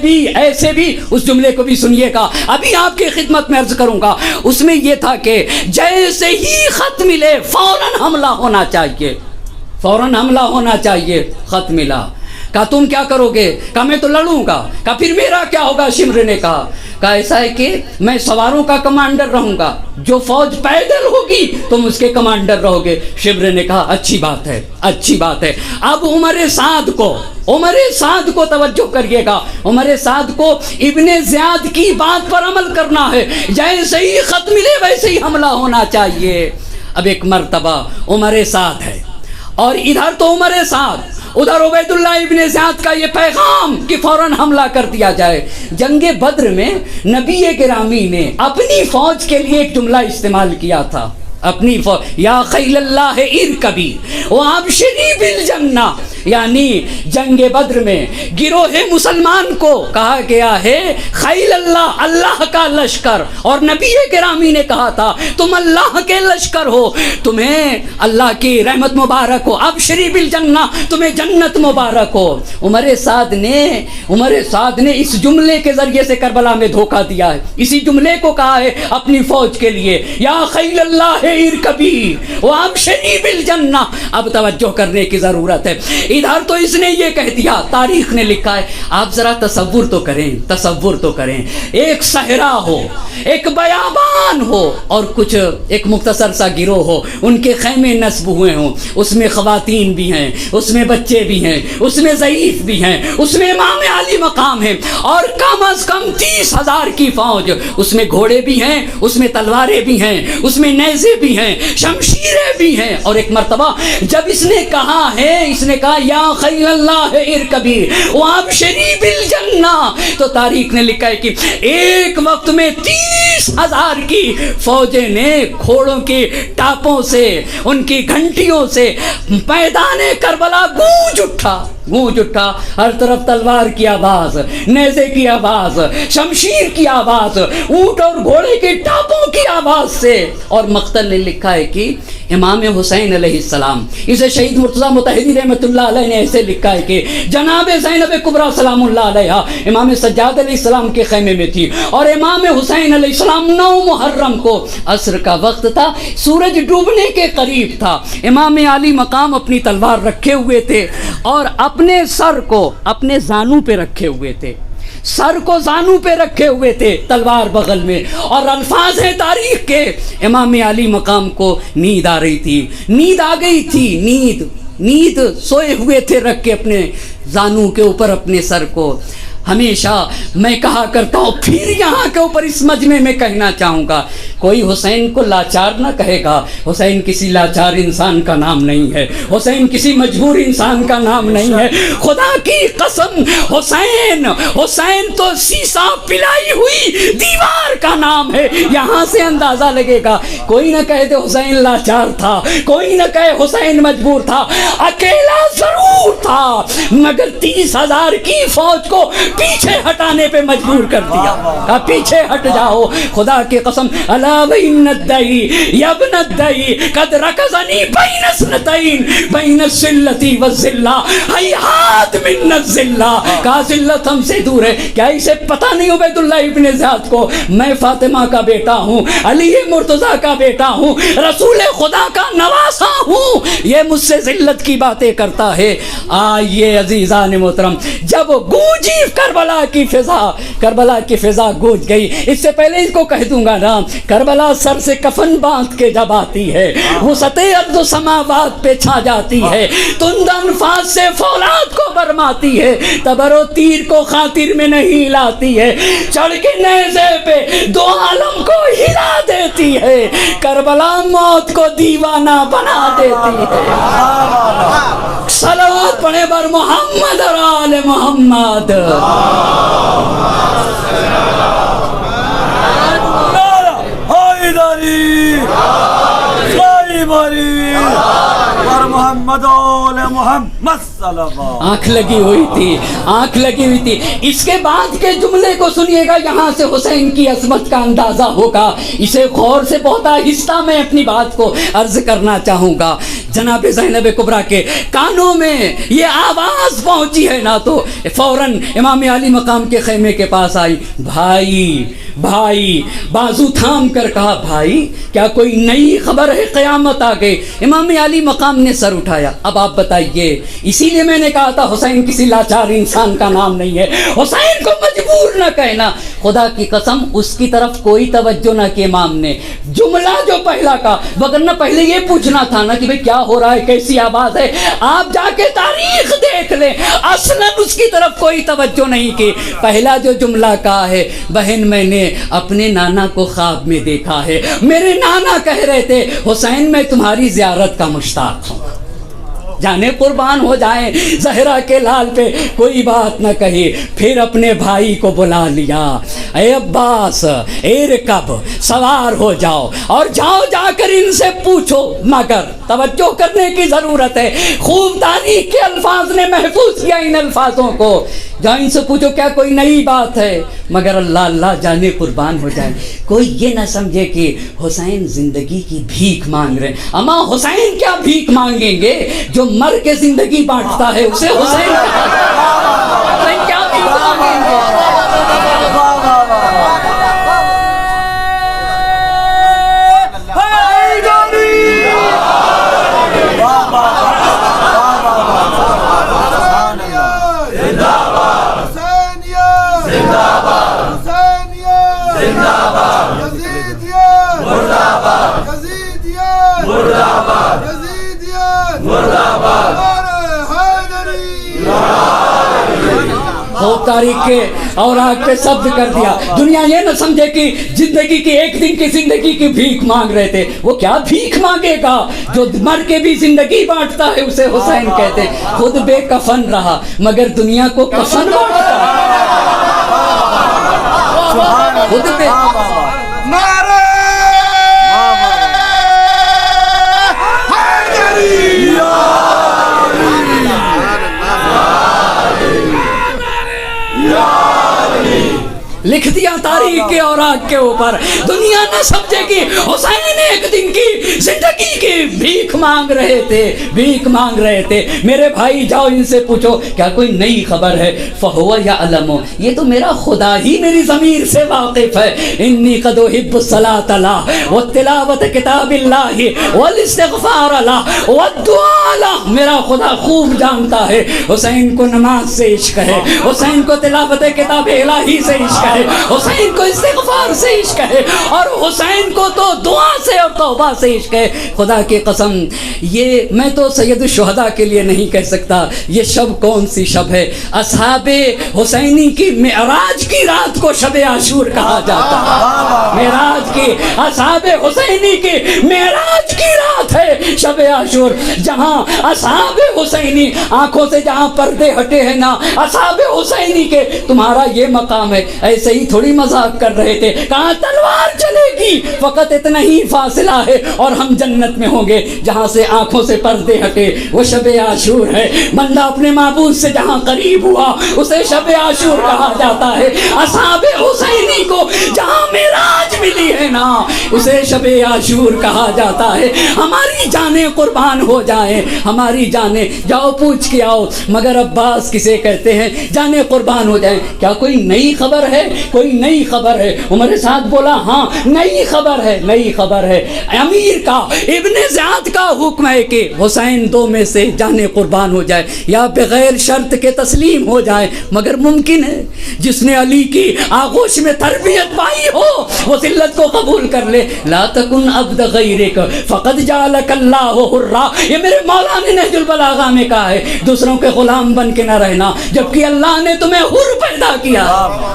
بھی اس جملے کو بھی سنیے گا، ابھی آپ کی خدمت میں عرض کروں گا، اس میں یہ تھا کہ جیسے ہی خط ملے فوراً حملہ ہونا چاہیے، فوراً حملہ ہونا چاہیے۔ خط ملا، کہا تم کیا کرو گے؟ کہا میں تو لڑوں گا۔ کہا پھر میرا کیا ہوگا؟ شمر نے کہا ایسا ہے کہ میں سواروں کا کمانڈر رہوں گا، جو فوج پیدل ہوگی تم اس کے کمانڈر رہو گے۔ شمر نے کہا اچھی بات ہے، اچھی بات ہے۔ اب عمر سعد کو توجہ کریے گا، عمر سعد کو ابن زیاد کی بات پر عمل کرنا ہے، جیسے ہی خط ملے ویسے ہی حملہ ہونا چاہیے۔ اب ایک مرتبہ عمر سعد ہے اور ادھر تو عمر سعد، ادھر عبیداللہ ابن زیاد کا یہ پیغام کہ فوراً حملہ کر دیا جائے۔ جنگ بدر میں نبی گرامی نے اپنی فوج کے لیے ایک جملہ استعمال کیا تھا، اپنی فوج، یا خیل اللہ ارکبی وابشری بالجنہ، یعنی جنگ بدر میں گروہ مسلمان کو کہا گیا ہے خیل اللہ، اللہ کا لشکر، اور نبی گرامی نے کہا تھا تم اللہ کے لشکر ہو، تمہیں اللہ کی رحمت مبارک ہو، ابشری بالجنہ، تمہیں جنت مبارک ہو۔ عمر سعد نے اس جملے کے ذریعے سے کربلا میں دھوکہ دیا ہے، اسی جملے کو کہا ہے اپنی فوج کے لیے، یا خیل اللہ ارکبی وابشری بالجنہ۔ اب توجہ کرنے کی ضرورت ہے، ادھر تو اس نے یہ کہہ دیا، تاریخ نے لکھا ہے، آپ ذرا تصور تو کریں، ایک صحرا ہو، ایک بیابان ہو، اور کچھ ایک مختصر سا گروہ ہو، ان کے خیمے نصب ہوئے ہوں، اس میں خواتین بھی ہیں، اس میں بچے بھی ہیں، اس میں ضعیف بھی ہیں، اس میں امام عالی مقام ہیں، اور کم از کم 30,000 کی فوج، اس میں گھوڑے بھی ہیں، اس میں تلواریں بھی ہیں، اس میں نیزے بھی ہیں، شمشیریں بھی ہیں۔ اور ایک مرتبہ جب اس نے کہا یا خیل اللہ ارکبی وابشری بالجنہ، تو تاریخ نے لکھا ہے کہ ایک وقت میں 30,000 کی فوجیں نے گھوڑوں کی ٹاپوں سے، ان کی گھنٹیوں سے میدان کربلا گونج اٹھا، ہر طرف تلوار کی آواز، نیزے کی آواز، شمشیر کی آواز، اونٹ اور گھوڑے کی ٹاپوں کی آواز سے۔ اور مقتل نے لکھا ہے کہ امام حسین علیہ السلام، اسے شہید مرتضیٰ مطہری رحمۃ اللہ علیہ نے ایسے لکھا ہے کہ جناب زینب کبریٰ سلام اللہ علیہا امام سجاد علیہ السلام کے خیمے میں تھی، اور امام حسین علیہ السلام 9 محرم کو عصر کا وقت تھا، سورج ڈوبنے کے قریب تھا، امام علی مقام اپنی تلوار رکھے ہوئے تھے اور اپنے سر کو اپنے زانوں پہ رکھے ہوئے تھے، تلوار بغل میں، اور الفاظ ہیں تاریخ کے، امام علی مقام کو نیند آ رہی تھی، نیند آ گئی تھی، نیند سوئے ہوئے تھے رکھ کے اپنے زانوں کے اوپر اپنے سر کو۔ ہمیشہ میں کہا کرتا ہوں، پھر یہاں کے اوپر اس مجمع میں کہنا چاہوں گا، کوئی حسین کو لاچار نہ کہے گا، حسین کسی لاچار انسان کا نام نہیں ہے، حسین کسی مجبور انسان کا نام نہیں ہے، خدا کی قسم حسین تو سیسا پلائی ہوئی دیوار کا نام ہے۔ یہاں سے اندازہ لگے گا، کوئی نہ کہے تو حسین لاچار تھا، کوئی نہ کہے حسین مجبور تھا، اکیلا ضرور تھا، مگر 30,000 کی فوج کو پیچھے ہٹانے پہ مجبور کر دیا، کہا پیچھے ہٹ جاؤ، خدا کی قسم الا بین الدئی یابن الدئی قد رکزنی بین اثنتین بین الذلۃ والذلہ ہیہات من الذلہ. کہا ذلت ہم سے دور ہے. کیا اسے پتہ نہیں عبید اللہ ابن زیاد کو میں فاطمہ کا بیٹا ہوں, علی مرتضیٰ کا بیٹا ہوں, رسول خدا کا نواسا ہوں؟ یہ مجھ سے ذلت کی باتیں کرتا ہے. آئیے عزیزان محترم, جب گونجی کربلا کی فضا گونج گئی. اس سے پہلے اس کو کہہ دوں گا نا, کربلا سر سے کفن باندھ کے جب آتی ہے وسعت ارض و سماوات پہ چھا جاتی ہے, تند انفاس سے فولاد کو برماتی ہے, تبر و تیر کو خاطر میں نہیں لاتی ہے, چڑھ کے نیزے پہ دو عالم کو ہلا دیتی ہے, کربلا موت کو دیوانہ بنا دیتی ہے. صلوات پڑھے بر محمد اور آل محمد. آنکھ لگی ہوئی تھی. اس کے بعد کے جملے کو سنیے گا, یہاں سے حسین کی عظمت کا اندازہ ہوگا. اسے غور سے بہت آہستہ میں اپنی بات کو عرض کرنا چاہوں گا. جناب زینب کبریٰ کے کانوں میں یہ آواز پہنچی ہے نا تو فوراً امام علی مقام کے خیمے کے پاس آئی. بھائی بازو تھام کر کہا, بھائی کیا کوئی نئی خبر ہے؟ قیامت آ گئی. امام علی مقام نے سر اٹھایا. اب آپ بتائیے, اسی لیے میں نے کہا تھا حسین کسی لاچار انسان کا نام نہیں ہے. حسین کو مجبور نہ کہنا. خدا کی قسم اس کی طرف کوئی توجہ نہ کی امام نے. جملہ جو پہلا کا, وگرنہ پہلے یہ پوچھنا تھا نا کہ بھئی کیا ہو رہا ہے, کیسی آواز ہے. آپ جا کے تاریخ دیکھ لیں, اصلاً اس کی طرف کوئی توجہ نہیں کی. پہلا جو جملہ کہا ہے, بہن میں نے اپنے نانا کو خواب میں دیکھا ہے. میرے نانا کہہ رہے تھے حسین میں تمہاری زیارت کا مشتاق ہوں. جانے قربان ہو جائیں زہرا کے لال پہ, کوئی بات نہ کہی. پھر اپنے بھائی کو بلا لیا, اے عباس ارکب, سوار ہو جاؤ اور جا کر ان سے پوچھو. مگر توجہ کرنے کی ضرورت ہے, خوب تاریخ کے الفاظ نے محفوظ کیا ان الفاظوں کو. جاؤ ان سے پوچھو کیا کوئی نئی بات ہے. مگر اللہ جانے قربان ہو جائیں, کوئی یہ نہ سمجھے کہ حسین زندگی کی بھیک مانگ رہے ہیں. اما حسین کیا بھیک مانگیں گے؟ جو مر کے زندگی بانٹتا ہے اسے حسین کیا بھیک مانگیں گے؟ خوب تاریخ کے اوراق پہ ثبت کر دیا. دنیا یہ نہ سمجھے کہ زندگی کی ایک دن کی زندگی کی بھیک مانگ رہے تھے. وہ کیا بھیک مانگے گا؟ جو مر کے بھی زندگی بانٹتا ہے اسے حسین کہتے. خود بے کفن رہا مگر دنیا کو کفن بانٹتا ہے. خود بے لکھ دیا تاریخ کے اوراق کے اوپر. دنیا نہ سمجھے کہ حسین ایک دن کی زندگی کی بھیک مانگ رہے تھے. میرے بھائی جاؤ ان سے پوچھو کیا کوئی نئی خبر ہے. فہو یعلم, یہ تو میرا خدا ہی میری ضمیر سے واقف ہے. انی قد احب الصلاۃ له والتلاوۃ کتاب اللہ والاستغفار له والدعاء له. میرا خدا خوب جانتا ہے حسین کو نماز سے عشق ہے, حسین کو تلاوت کتاب الہی سے عشق ہے, حسین کو استغفار سے عشق ہے, اور حسین کو تو دعا سے اور توبہ سے عشق ہے. خدا کی قسم یہ میں تو سید الشہداء کے لیے نہیں کہہ سکتا. یہ شب کون سی شب ہے؟ اصحاب حسینی کی معراج کی رات کو شب عاشور کہا جاتا ہے. معراج کی, اصحاب حسینی کی معراج کی رات ہے شب عاشور. جہاں اصحاب حسینی آنکھوں سے جہاں پردے ہٹے ہیں نا, اصحاب حسینی کے تمہارا یہ مقام ہے. ایسے ہی تھوڑی مذاق کر رہے تھے, کہاں تلوار چلے گی, فقط اتنا ہی فاصلہ ہے اور ہم جنت میں ہوں گے. جہاں سے آنکھوں سے پردے ہٹے وہ شب عاشور ہے. بندہ اپنے معبود سے جہاں قریب ہوا اسے شب عاشور کہا جاتا ہے. اصحاب حسینی کو جہاں معراج ملی ہے نا اسے شب عاشور کہا جاتا ہے. ہماری جانیں قربان ہو جائیں, ہماری جانیں, جاؤ پوچھ کے آؤ مگر عباس کسے کہتے ہیں, جانیں قربان ہو جائیں. کیا کوئی نئی خبر ہے؟ کوئی نئی خبر ہے؟ عمر سعد بولا ہاں نئی خبر ہے, نئی خبر ہے. امیر کا ابن زیاد کا حکم ہے کہ حسین دو میں سے جانیں قربان ہو جائے, یا بغیر شرط کے تسلیم ہو جائے. مگر ممکن ہے جس نے علی کی آغوش میں تربیت پائی ہو وہ ذلت کو قبول کر لے. لا تکن عبد غیرک فقد جعلک اللہ حرا, یہ میرے مولا نے نہج البلاغہ میں کہا ہے, دوسروں کے غلام بن کے نہ رہنا جبکہ اللہ نے تمہیں حر پیدا کیا,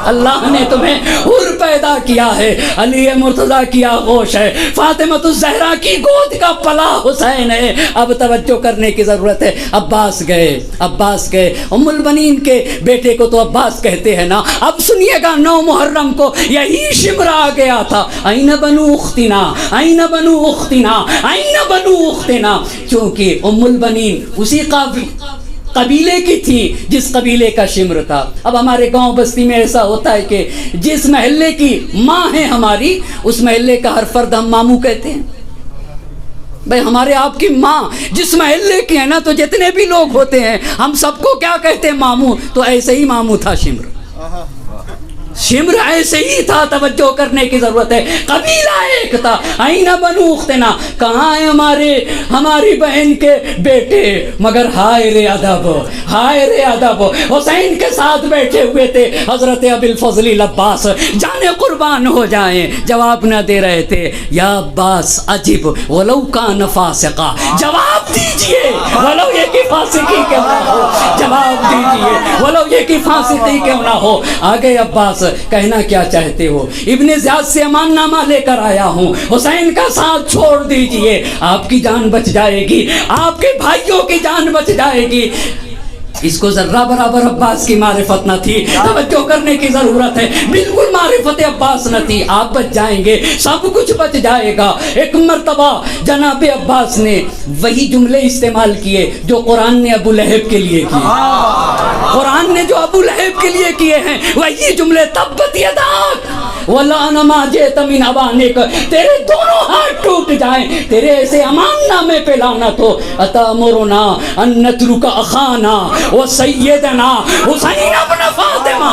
اللہ نے تمہیں حر پیدا کیا ہے. علی مرتضیٰ کی آغوش ہے, فاطمۃ الزہرا کی گود کا پلا حسین ہے. اب توجہ کرنے کی ضرورت ہے. عباس گئے, عباس گئے, ام البنین کے بیٹے کو تو عباس کہتے ہیں نا. اب سنیے گا 9 محرم کو یہی شمر آ گیا تھا, این بنو اختنا, این بنو اختنا, این بنو اختنا, چونکہ ام البنین اسی قبیلے کی تھی جس قبیلے کا شمر تھا. اب ہمارے گاؤں بستی میں ایسا ہوتا ہے کہ جس محلے کی ماں ہے ہماری اس محلے کا ہر فرد ہم ماموں کہتے ہیں. بھائی ہمارے آپ کی ماں جس محلے کی ہے نا تو جتنے بھی لوگ ہوتے ہیں ہم سب کو کیا کہتے ہیں؟ ماموں. تو ایسے ہی ماموں تھا شمر, شمر ایسے ہی تھا. توجہ کرنے کی ضرورت ہے. قبیلہ ایک تھا. این بنو اختنا, کہاں ہیں ہماری بہن کے بیٹے؟ مگر ہائے رے ادب, ہائے رے ادب. حسین کے ساتھ بیٹھے ہوئے تھے حضرت ابی الفضل عباس, جانے قربان ہو جائیں. جواب نہ دے رہے تھے. یا عباس عجب ولو کان فاسقا, جواب دیجئے ولو یہ کہ فاسقی کیوں نہ ہو, جواب دیجئے ولو یہ کہ فاسقی کیوں نہ ہو. آگے عباس, کہنا کیا چاہتے ہو؟ ابن زیاد سے امان نامہ لے کر آیا ہوں, حسین کا ساتھ چھوڑ دیجئے, آپ کی جان بچ جائے گی, آپ کے بھائیوں کی جان بچ جائے گی. اس کو ذرہ برابر عباس کی معرفت نہ تھی. توجہ کرنے کی ضرورت ہے. بالکل معرفت عباس نہ تھی. آپ بچ جائیں گے, سب کچھ بچ جائے گا. ایک مرتبہ جناب عباس نے وہی جملے استعمال کیے جو قرآن نے ابو لہب کے لیے کیے. قرآن نے جو ابو لہب کے لیے کیے ہیں وہی جملے, تبت یداک ولعن ما جئت من ابانک, تیرے دونوں ہاتھ ٹوٹ جائیں, تیرے ایسے امان نامے پہ لعنت ہو. اتامرنا ان نترک اخانا وسیدنا حسین ابن فاطمہ.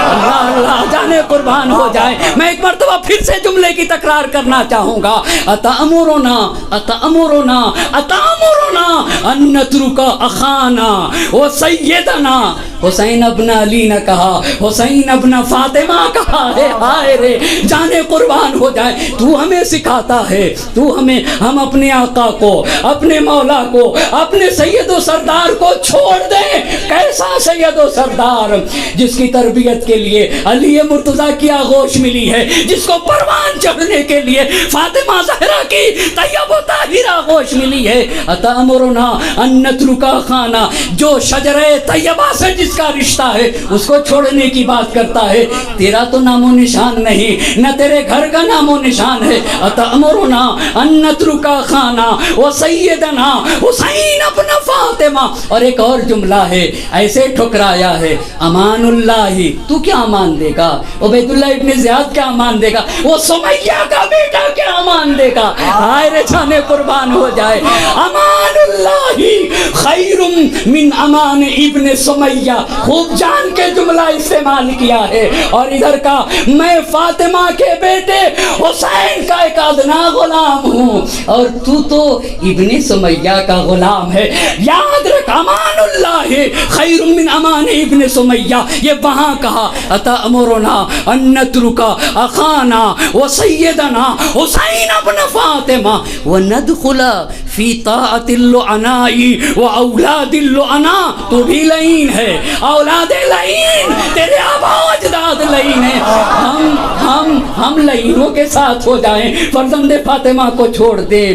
اللہ اللہ, جانے قربان ہو جائے. میں ایک مرتبہ پھر سے جملے کی تکرار کرنا چاہوں گا. اتامرنا اتامرنا اتامرنا ان نترک اخانا وسیدنا. حسین ابن علی نہ کہا, حسین ابن فاطمہ کہا ہے. ہائے رے, جانے قربان ہو جائے. تو ہمیں سکھاتا ہے, تو ہمیں, ہم اپنے آقا کو, اپنے مولا کو, اپنے سید و سردار کو چھوڑ دیں. کیسا سید و سردار جس کی تربیت کے لیے علی مرتضیٰ کی آغوش ملی ہے, جس کو پروان چڑھنے کے لیے فاطمہ زہرا کی طیب و طاہر آغوش ملی ہے. اتامرنا ان نترک خانہ, جو شجرہ طیبہ سے جس کا رشتہ ہے اس کو چھوڑنے کی بات کرتا ہے. تیرا تو نام و نشان نہیں, نہ تیرے گھر کا نام و نشان ہے. اتامرنا ان نترک خانہ وسیدنا حسین ابن فاطمہ. اور ایک اور جملہ ہے ایسے ٹھکرایا ہے, امان اللہ, تو کیا امان دے گا؟ عبید اللہ ابن زیاد کیا امان دے گا؟ وہ سمیہ کا بیٹا کیا امان دے گا؟ ہائے رے, جانے قربان ہو جائے. امان اللہ خیر من امان ابن سمیہ, خوب جان کے جملہ استعمال کیا ہے. اور ادھر کا میں فاطمہ کے بیٹے حسین کا ایک ادنا غلام ہوں, اور تو ابن سمیہ کا غلام ہے. یاد رکھ, امان اللہ خیر من امان ابن سمیہ, یہ وہاں کہا. اتامرنا ان نترک اخانا وسیدنا حسین ابن فاطمہ وندخل فی طاعت اللعناء واولاد اللعناء. تو بھی لعین ہے, اولاد لعین, تیرے آبا و اجداد لعین ہیں. ہم لعینوں کے ساتھ ہو جائیں, فرزند فاطمہ کو چھوڑ دیں.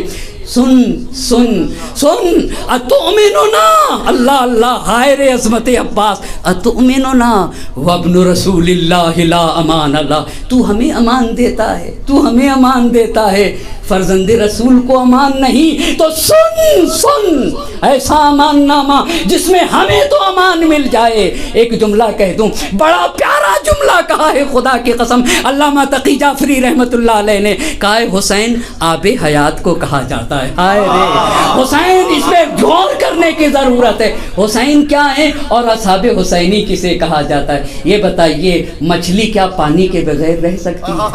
سن سن سن اتؤمننا اللہ اللہ ہائے رے عظمت عباس اتؤمننا وابن رسول اللہ لا امان اللہ تو ہمیں امان دیتا ہے تو ہمیں امان دیتا ہے فرزند رسول کو امان نہیں تو سن سن ایسا امان نامہ جس میں ہمیں تو امان مل جائے. ایک جملہ کہہ دوں بڑا پیارا جملہ کہا ہے خدا کی قسم علامہ تقی جعفری رحمۃ اللہ علیہ نے کہا ہے حسین آب حیات کو کہا جاتا ہے. ہائے رے حسین اس پہ غور کرنے کی ضرورت ہے. حسین کیا ہے اور اصحاب حسینی کسے کہا جاتا ہے؟ یہ بتائیے مچھلی کیا پانی کے بغیر رہ سکتی ہے؟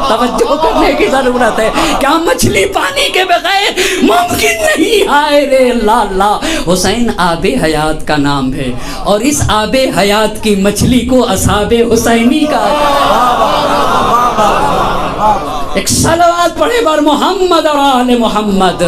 توجہ کرنے کی ضرورت ہے. کیا مچھلی پانی کے بغیر ممکن نہیں؟ ہائے رے اللہ اللہ حسین آب حیات کا نام ہے اور اس آب حیات کی مچھلی کو اصحاب حسینی کا. ایک صلوات پڑھے بر محمد اور آل محمد.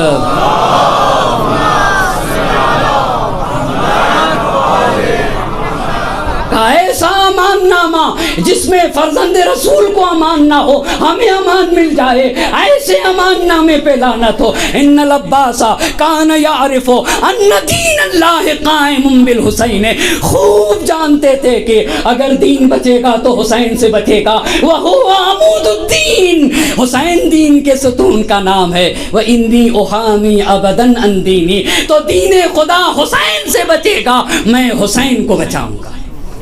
ایسا امان نامہ جس میں فرزند رسول کو امان نہ ہو ہمیں امان مل جائے. ایسے امان نامے پہ لعنت ہو. ان العباس کان یعرف ان دین اللہ قائم بالحسین. خوب جانتے تھے کہ اگر دین بچے گا تو حسین سے بچے گا. وہو عمود الدین حسین دین کے ستون کا نام ہے. وانی احامی ابدا عن دینی تو دین خدا حسین سے بچے گا. میں حسین کو بچاؤں گا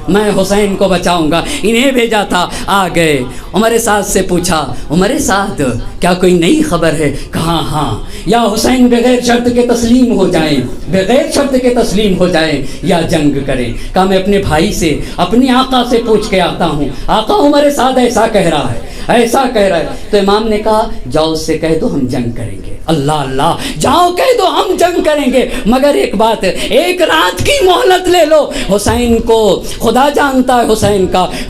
میں حسین کو بچاؤں گا. انہیں بھیجا تھا آ گئے. عمر سعد سے پوچھا عمر سعد کیا کوئی نئی خبر ہے؟ کہا ہاں یا حسین بغیر شرط کے تسلیم ہو جائیں بغیر شرط کے تسلیم ہو جائیں یا جنگ کریں. کہا میں اپنے بھائی سے اپنے آقا سے پوچھ کے آتا ہوں. آقا عمر سعد ایسا کہہ رہا ہے ایسا کہہ رہا ہے. تو امام نے کہا جاؤ اس سے کہہ دو ہم جنگ کریں گے. اللہ اللہ جاؤ کہہ دو ہم جنگ کریں گے مگر ایک بات ایک رات کی مہلت لے لو. حسین کو خدا جانتا ہے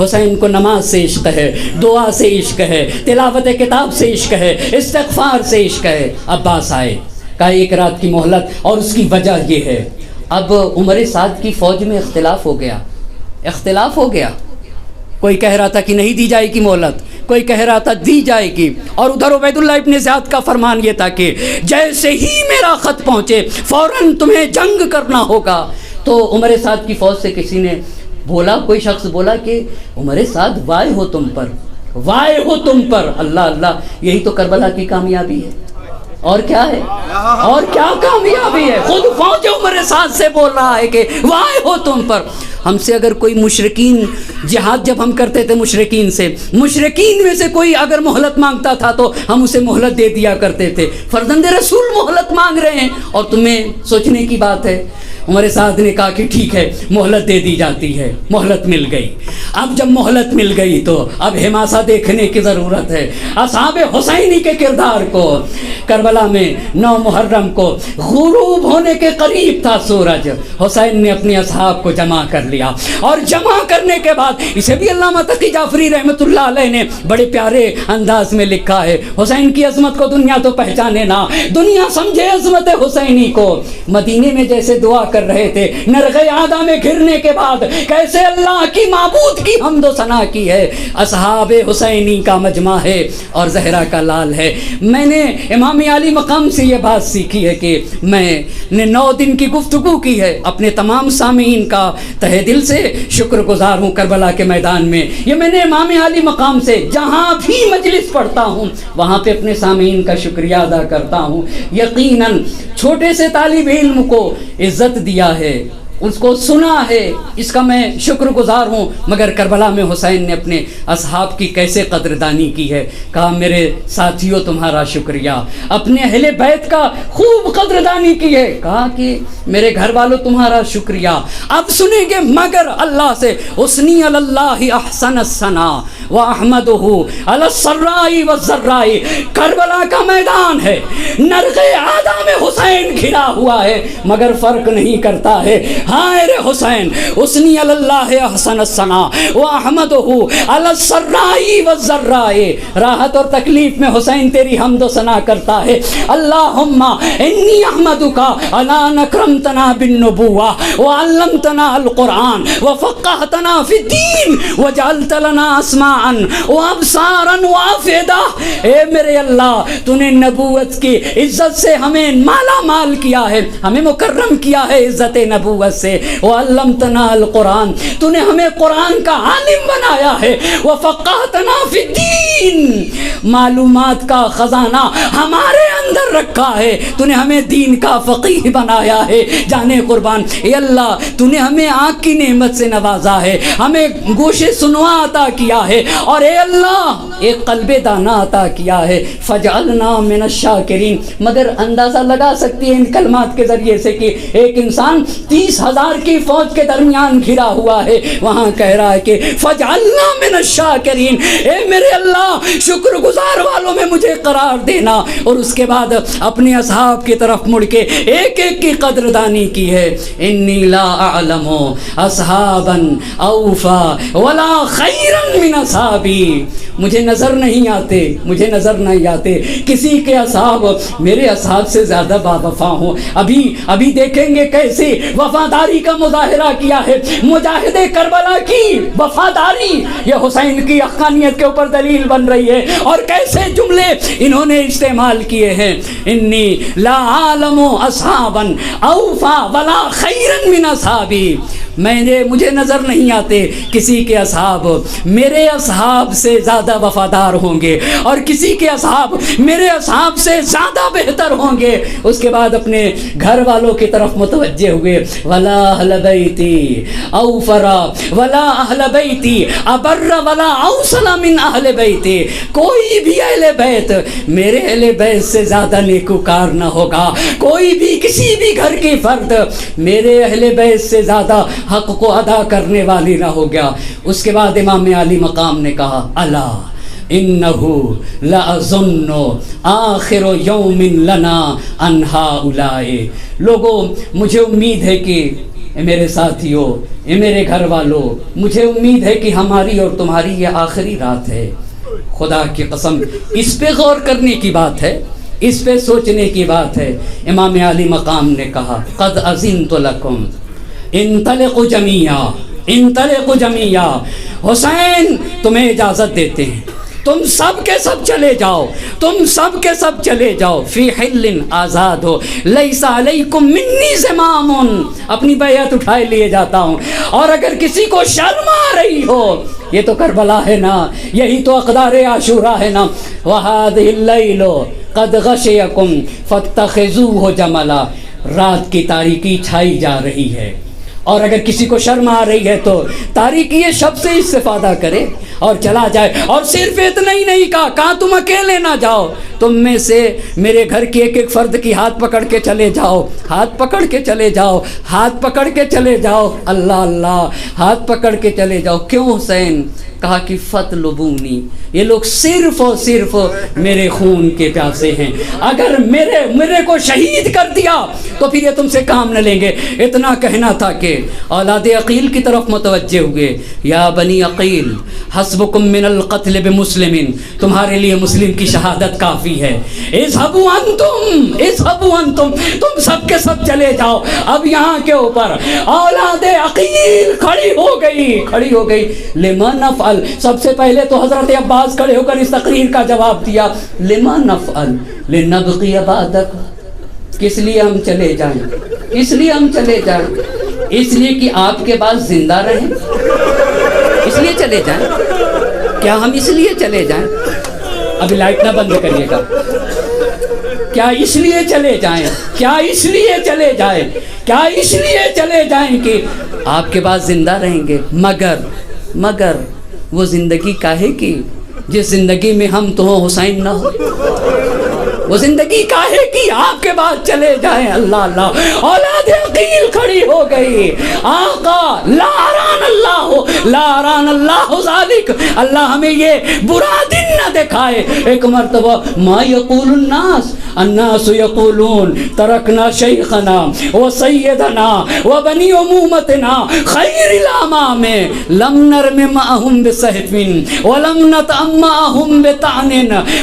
حسین کو نماز سے عشق ہے دعا سے عشق ہے تلاوت کتاب سے عشق ہے استغفار سے عشق ہے. عباس آئے کہا ایک رات کی مہلت اور اس کی وجہ یہ ہے. اب عمر سعد کی فوج میں اختلاف ہو گیا. کوئی کہہ رہا تھا کہ نہیں دی جائے گی مہلت کوئی کہہ رہا تھا دی جائے گی. اور ادھر عبید اللہ ابن زیاد کا فرمان یہ تھا کہ جیسے ہی میرا خط پہنچے فوراً تمہیں جنگ کرنا ہوگا. تو عمر سعد کی فوج سے کسی نے بولا کوئی شخص بولا کہ عمر سعد وائے ہو تم پر. اللہ اللہ یہی تو کربلا کی کامیابی ہے. اور کیا ہے اور کیا کامیابی ہے؟ خود فوج عمر سعد سے بول رہا ہے کہ وائے ہو تم پر. ہم سے اگر کوئی مشرکین جہاد جب ہم کرتے تھے مشرکین میں سے کوئی اگر مہلت مانگتا تھا تو ہم اسے مہلت دے دیا کرتے تھے. فرزند رسول مہلت مانگ رہے ہیں اور تمہیں سوچنے کی بات ہے. عمر سعد نے کہا کہ ٹھیک ہے مہلت دے دی جاتی ہے. مہلت مل گئی. اب جب مہلت مل گئی تو اب حماسہ دیکھنے کی ضرورت ہے. اصحاب حسینی کے کردار کو کربلا میں 9 محرم کو غروب ہونے کے قریب تھا سورج. حسین نے اپنے اصحاب کو جمع کر لیا اور جمع کرنے کے بعد اسے بھی علامہ تقی جعفری رحمۃ اللہ علیہ نے بڑے پیارے انداز میں لکھا ہے. حسین کی عظمت کو دنیا تو پہچانے نہ دنیا سمجھے عظمت حسینی کو. مدینے میں جیسے دعا کر رہے تھے نرغ عادا میں گھرنے کے بعد کیسے اللہ کی معبود کی حمد و ثنا کی ہے. اصحاب حسینی کا مجمع ہے اور زہرا کا لال ہے. میں نے امام علی مقام سے یہ بات سیکھی ہے کہ میں نے 9 دن کی گفتگو کی ہے. اپنے تمام سامعین کا تہہ دل سے شکر گزار ہوں. کربلا کے میدان میں یہ میں نے امام علی مقام سے جہاں بھی مجلس پڑھتا ہوں وہاں پہ اپنے سامعین کا شکریہ ادا کرتا ہوں. یقیناً چھوٹے سے طالب علم کو عزت دیا ہے اس کو سنا ہے اس کا میں شکر گزار ہوں. مگر کربلا میں حسین نے اپنے اصحاب کی کیسے قدردانی کی ہے. کہا میرے ساتھیوں تمہارا شکریہ. اپنے اہل بیت کا خوب قدردانی کی ہے. کہا کہ میرے گھر والوں تمہارا شکریہ. اب سنیں گے مگر اللہ سے حسنی اللہ احسن الثنا واحمدہ علی السراء والضراء. کربلا کا میدان ہے نرغ عادا میں حسین گھرا ہوا ہے مگر فرق نہیں کرتا ہے ہائے رے حسین اسنی اللہ احسن الثنا واحمدہ علی السرائی والضرائی، راحت اور تکلیف میں حسین تیری حمد و ثنا کرتا ہے۔ اللہم انی احمدک علی ان اکرمتنا بالنبوہ وعلمتنا القرآن وفقہتنا فی الدین وجعلت لنا اسماعا وابصارا وافئدہ۔ اے میرے اللہ تو نے نبوت کی عزت سے ہمیں مالا مال کیا ہے، ہمیں مکرم کیا ہے عزت نبوت سے۔ وعلمتنا القرآن، تو نے ہمیں قرآن کا عالم بنایا ہے۔ وفقہتنا فی الدین، معلومات کا خزانہ ہمارے اندر رکھا ہے، تو نے ہمیں دین کا فقیہ بنایا ہے۔ جانے قربان اے اللہ تو نے ہمیں آنکھ کی نعمت سے نوازا ہے، ہمیں گوش سنوا عطا کیا ہے، اور اے اللہ ایک قلب دانا عطا کیا ہے۔ فجعلنا من الشاکرین۔ مگر اندازہ لگا سکتی ہے ان کلمات کے ذریعے سے کہ ایک انسان 30,000 کی فوج کے درمیان گھرا ہوا ہے، وہاں کہہ رہا ہے کہ فجعلنا من الشاکرین، اے میرے اللہ شکر گزار والوں میں مجھے قرار دینا۔ اور اس کے بعد اپنے اصحاب کی طرف مڑ کے ایک ایک کی قدردانی کی ہے۔ انی لا اعلم اصحابا اوفا ولا خیرا من اصحابی، مجھے نظر نہیں آتے، مجھے نظر نہیں آتے کسی کے اصحاب میرے اصحاب سے زیادہ باوفا ہوں۔ ابھی دیکھیں گے کیسے وفاداری کا مظاہرہ کیا ہے مجاہد کربلا کی وفاداری، یہ حسین کی حقانیت کے اوپر دلیل بن رہی ہے، اور کیسے جملے انہوں نے استعمال کیے ہیں۔ انی لا عالم اصحابا اوفا ولا خیرا من اصحابی، مجھے نظر نہیں آتے کسی کے اصحاب میرے اصحاب سے زیادہ وفادار ہوں گے، اور کسی کے اصحاب میرے اصحاب سے زیادہ بہتر ہوں گے۔ اس کے بعد اپنے گھر والوں کی طرف متوجہ ہوئے۔ ولا اہل بیتی اوفر ولا اہل بیتی ابر ولا اوصل من اہل بیتی، کوئی بھی اہل بیت میرے اہل بیت سے زیادہ نیکوکار نہ ہوگا، کوئی بھی کسی بھی گھر کی فرد میرے اہل بیت سے زیادہ حق کو ادا کرنے والی نہ ہو گیا۔ اس کے بعد امام علی مقام نے کہا الا انہو لأظن آخر یوم لنا ان ہؤلاء، لوگوں مجھے امید ہے کہ اے میرے ساتھیوں، اے میرے گھر والوں، مجھے امید ہے کہ ہماری اور تمہاری یہ آخری رات ہے۔ خدا کی قسم اس پہ غور کرنے کی بات ہے، اس پہ سوچنے کی بات ہے۔ امام علی مقام نے کہا قد اذنت لکم انطلقوا جمیعا، انطلقوا جمیعا، حسین تمہیں اجازت دیتے ہیں، تم سب کے سب چلے جاؤ، تم سب کے سب چلے جاؤ، فی حل آزاد ہو، لیس علیکم منی زمام، اپنی بیعت اٹھائے لیے جاتا ہوں، اور اگر کسی کو شرم آ رہی ہو، یہ تو کربلا ہے نا، یہی تو اقدار عاشورہ ہے نا، وَهَذِهِ اللَّيْلُ قَدْ غَشِيَكُمْ فَاتَّخِذُوهُ جَمَلًا، رات کی تاریکی چھائی جا رہی ہے، اور اگر کسی کو شرم آ رہی ہے تو تاریکی شب سے استفادہ کرے اور چلا جائے۔ اور صرف اتنا ہی نہیں کہا تم اکیلے نہ جاؤ، تم میں سے میرے گھر کی ایک ایک فرد کی ہاتھ پکڑ کے چلے جاؤ، ہاتھ پکڑ کے چلے جاؤ، ہاتھ پکڑ کے چلے جاؤ، اللہ اللہ، ہاتھ پکڑ کے چلے جاؤ۔ کیوں حسین؟ کہا کہ فَطْلُبُونِی، یہ لوگ صرف اور صرف میرے خون کے پیاسے ہیں، اگر میرے کو شہید کر دیا تو پھر یہ تم سے کام نہ لیں گے۔ اتنا کہنا تھا کہ اولاد عقیل کی طرف متوجہ ہوئے، یا بنی عقیل حسبکم من القتل بمسلم، تمہارے لیے مسلم کی شہادت کافی ہے، اذهبوا انتم، اذهبوا انتم، تم سب کے سب چلے جاؤ۔ اب یہاں کے اوپر اولاد عقیل کھڑی ہو گئی، لمن نفعل، سب سے پہلے تو حضرت عباس کھڑے ہو کر اس تقریر کا جواب دیا، لمن نفعل لنبقی بعدک، کس لیے ہم چلے جائیں، اس لیے ہم چلے جائیں، اس لیے کہ آپ کے بعد زندہ رہیں، اس لیے چلے جائیں، کیا ہم اس لیے چلے جائیں؟ ابھی لائٹ نہ بند کریے گا، کیا اس لیے چلے جائیں، کیا اس لیے چلے جائیں، کیا اس لیے چلے جائیں کہ آپ کے بعد زندہ رہیں گے؟ مگر وہ زندگی کاہے کی جس زندگی میں ہم تو حسین نہ ہو، وہ زندگی کاہے کی آپ کے بعد چلے جائیں؟ اللہ اللہ، اولاد عقیل کھڑی ہو گئی، آقا لاران اللہ ذالک، اللہ ہمیں یہ برا دن نہ دکھائے۔ ایک مرتبہ ما یقول الناس، الناس یقولون ترکنا شیخنا و سیدنا و بنی عمومتنا خیر الامام لم نرم معهم بسہف ولم نطعم معهم بطعن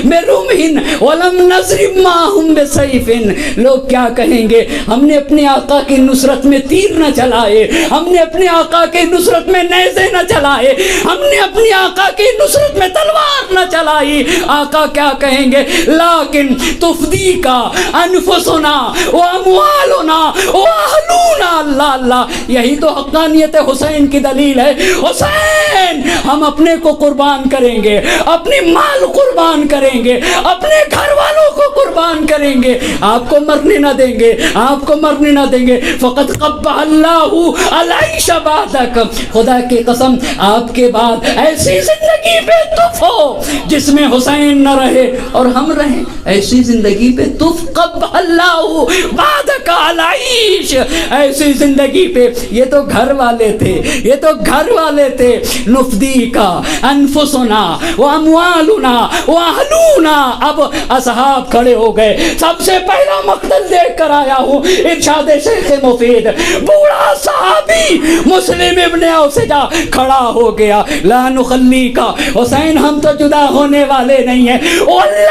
برمح ولم نضرب معهم بسیف. لوگ کیا کہیں گے؟ ہم نے اپنے آقا کی نصرت میں تیر نہ چلائے، ہم نے اپنے آقا کی نصرت میں نیزے نہ چلائے، ہم نے اپنے آقا کی نصرت میں تلوار نہ چلائی. آقا کیا کہیں گے؟ لیکن تفدیکا انفسنا و اموالنا و اہلونا. اللہ اللہ، یہی تو حقانیت حسین کی دلیل ہے. حسین ہم اپنے کو قربان کریں گے، اپنی مال قربان کریں گے، اپنے گھر والوں کو قربان کریں گے، آپ کو مرنے نہ دیں گے، آپ کو مرنے نہ دیں گے. فقط قبح اللہ العیش بعدک. خدا کی قسم آپ کے بعد ایسی زندگی پہ تف ہو جس میں حسین نہ رہے اور ہم رہیں. ایسی زندگی پہ تف. قبح اللہ بعدک العیش. ایسی زندگی پہ. یہ تو گھر والے تھے، یہ تو گھر والے تھے. نفدی کا انفسنا و اموالنا و اہلونا. اب اصحاب کھڑے ہو گئے. سب سے پہلا مقتل دیکھ کر آیا ہوں. ارشاد شیخ مفید، بوڑھا صحابی مسلم ابن اوسجا کھڑا ہو گیا. لا نخلی کا حسین، ہم تو جدا ہونے والے نہیں ہیں. واللہ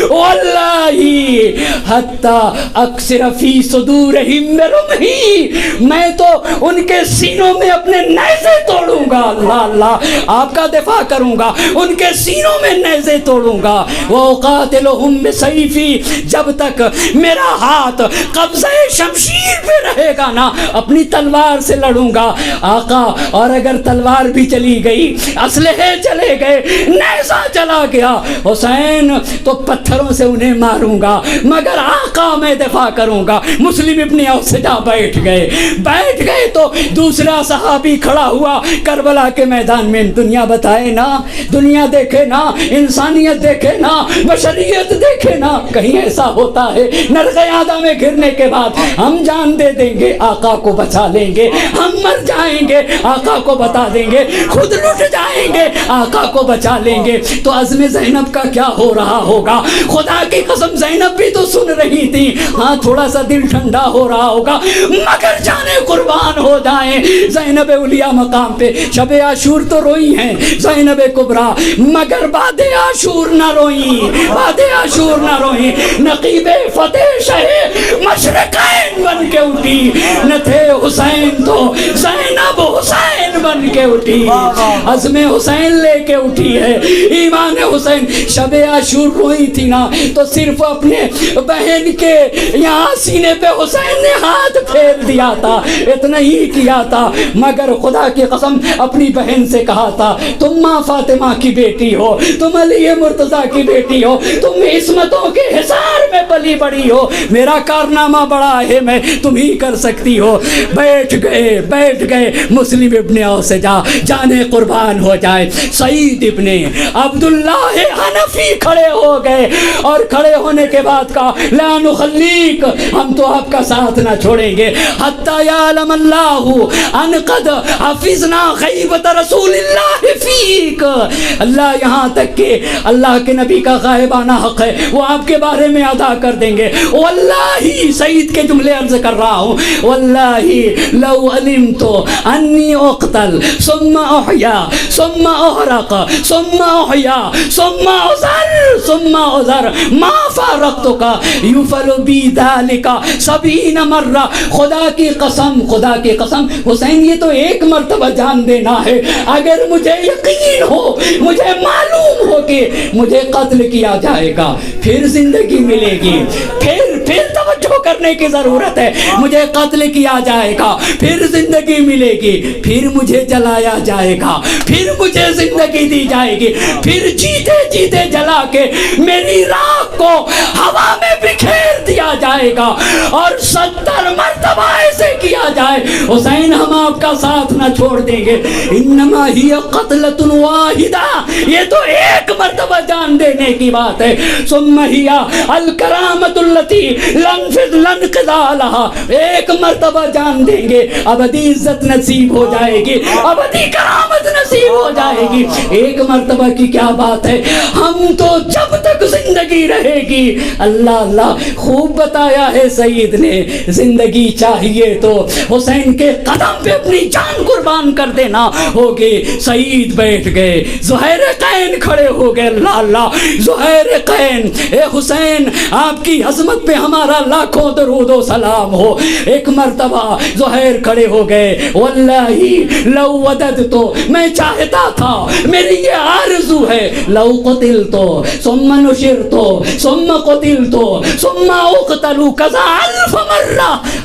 واللہ حتی اکثر فی صدورہم برمحی. میں تو ان کے سینوں میں اپنے نیزے توڑوں گا. اللہ اللہ، آپ کا دفاع کروں گا، ان کے سینوں میں نیزے توڑوں گا. وَأُقَاتِلُهُمْ بِسَيْفِي. جب تک میرا ہاتھ قبضہ شمشیر پہ رہے گا نا، اپنی تلوار سے لڑوں گا. آقا، اور اگر تلوار بھی چلی گئی، اسلحے چلے گئے، نیزہ چلا گیا، حسین تو پتھروں سے انہیں ماروں گا، مگر آقا میں دفاع کروں گا. مسلم ابن اوسجا بیٹھ گئے. بیٹھ گئے تو دوسرا صحابی کھڑا ہوا کربلا کے میدان میں. دنیا بتائے نا، دنیا دیکھے نا، انسانیت دیکھے نا، بشریت دیکھے نا. کہیں ایسا ہوتا ہے نرغیادہ میں گرنے کے بعد ہم جان دے دیں گے، آقا کو بچا لیں گے، ہم مر جائیں گے، آقا کو بتا دیں گے، خود لٹ جائیں گے، آقا کو بچا لیں گے. تو عزم زینب کا کیا ہو رہا ہوگا؟ خدا کی قسم زینب بھی تو سن رہی تھی. ہاں، تھوڑا سا دل ٹھنڈا ہو رہا ہوگا، مگر جانے قربان ہو جائیں. زینب اولیاء مقام پہ شب عاشور تو روئی ہیں زینب کبریٰ، مگر بعد عاشور نہ روئیں، بعد عاشور نہ روئیں. نقیب فتح شہ مشرقین بن کے اٹھی، نہ تھے حسین تو زینب حسین بن کے اٹھی. عزم حسین لے کے اٹھی ہے، ایمان حسین. شب عاشور روئی تھی نا تو صرف اپنے بہن کے یہاں سینے پہ حسین نے ہاتھ پھیر دیا تھا، اتنا ہی کیا تھا. مگر خدا کی قسم اپنی بہن سے کہا تھا، تم ماں فاطمہ کی بیٹی ہو، تم علی مرتضیٰ کی بیٹی ہو، تم عصمتوں کے حصار میں پلی بڑی ہو، میرا کارنامہ بڑا ہے، میں تم ہی کر سکتی ہو. بیٹھ گئے مسلم ابن اوسجا، جانے قربان ہو جائے. سعید ابن عبداللہ حنفی کھڑے ہو گئے اور کھڑے ہونے کے بعد کہا، لا نخلیک، ہم تو آپ کا ساتھ نہ چھوڑیں گے. حتی یعلم اللہ ان قد حفظنا غیبت رسول اللہ فیک. اللہ یہاں تک کہ اللہ کے نبی کا غائبانہ حق ہے وہ آپ کے بارے میں ادا کر دیں گے. واللہ، سعید کے جملے عرض کر رہا ہوں، واللہ لو علمت انی اقتل ثم احیا ثم احرق ثم احیا ثم ازر ثم ازر ما فارقتک یفعل بی ذلک 70 مرہ. خدا کی قسم حسین، یہ تو ایک مرتبہ جان دینا ہے. اگر مجھے یقین ہو، مجھے معلوم ہو کہ مجھے قتل کیا جائے گا، پھر زندگی ملے گی، پھر توجہ کرنے کی ضرورت ہے. مجھے قتل کیا جائے گا، پھر زندگی ملے گی، پھر مجھے جلایا جائے گا، پھر مجھے زندگی دی جائے گی، پھر جیتے جیتے جلا کے میری راکھ کو ہوا میں بکھیر دیا جائے گا اور 70 مرتبہ ایسے کیا جائے. حسین، ہم آپ کا ساتھ نہ چھوڑ دیں گے. انما ہی قتلۃ واحدہ، یہ تو ایک مرتبہ جان دینے کی بات ہے. ثم ہی الکرامۃ التی لنفذ لنقضا لہا، ایک مرتبہ جان دیں گے ابدی عزت نصیب ہو جائے گی، ابدی کرامت نصیب ہو جائے گی۔ ایک مرتبہ کی کیا بات ہے، ہم تو جب تک زندگی رہے گی، اللہ اللہ خوب بتایا ہے سعید نے، زندگی چاہیے تو حسین کے قدم پہ اپنی جان قربان کر دینا ہوگی۔ سعید بیٹھ گئے، زہیر قین کھڑے ہو گئے، اللہ اللہ زہیر قین، اے حسین آپ کی عظمت پہ ہمارا لاکھوں درود و سلام ہو۔ ایک مرتبہ زہیر کھڑے ہو گئے، واللہ لو وددت، میں چاہتا تھا، میری یہ آرزو ہے، لو قتلت ثم نشرت ثم قتلت ثم اقتل کذا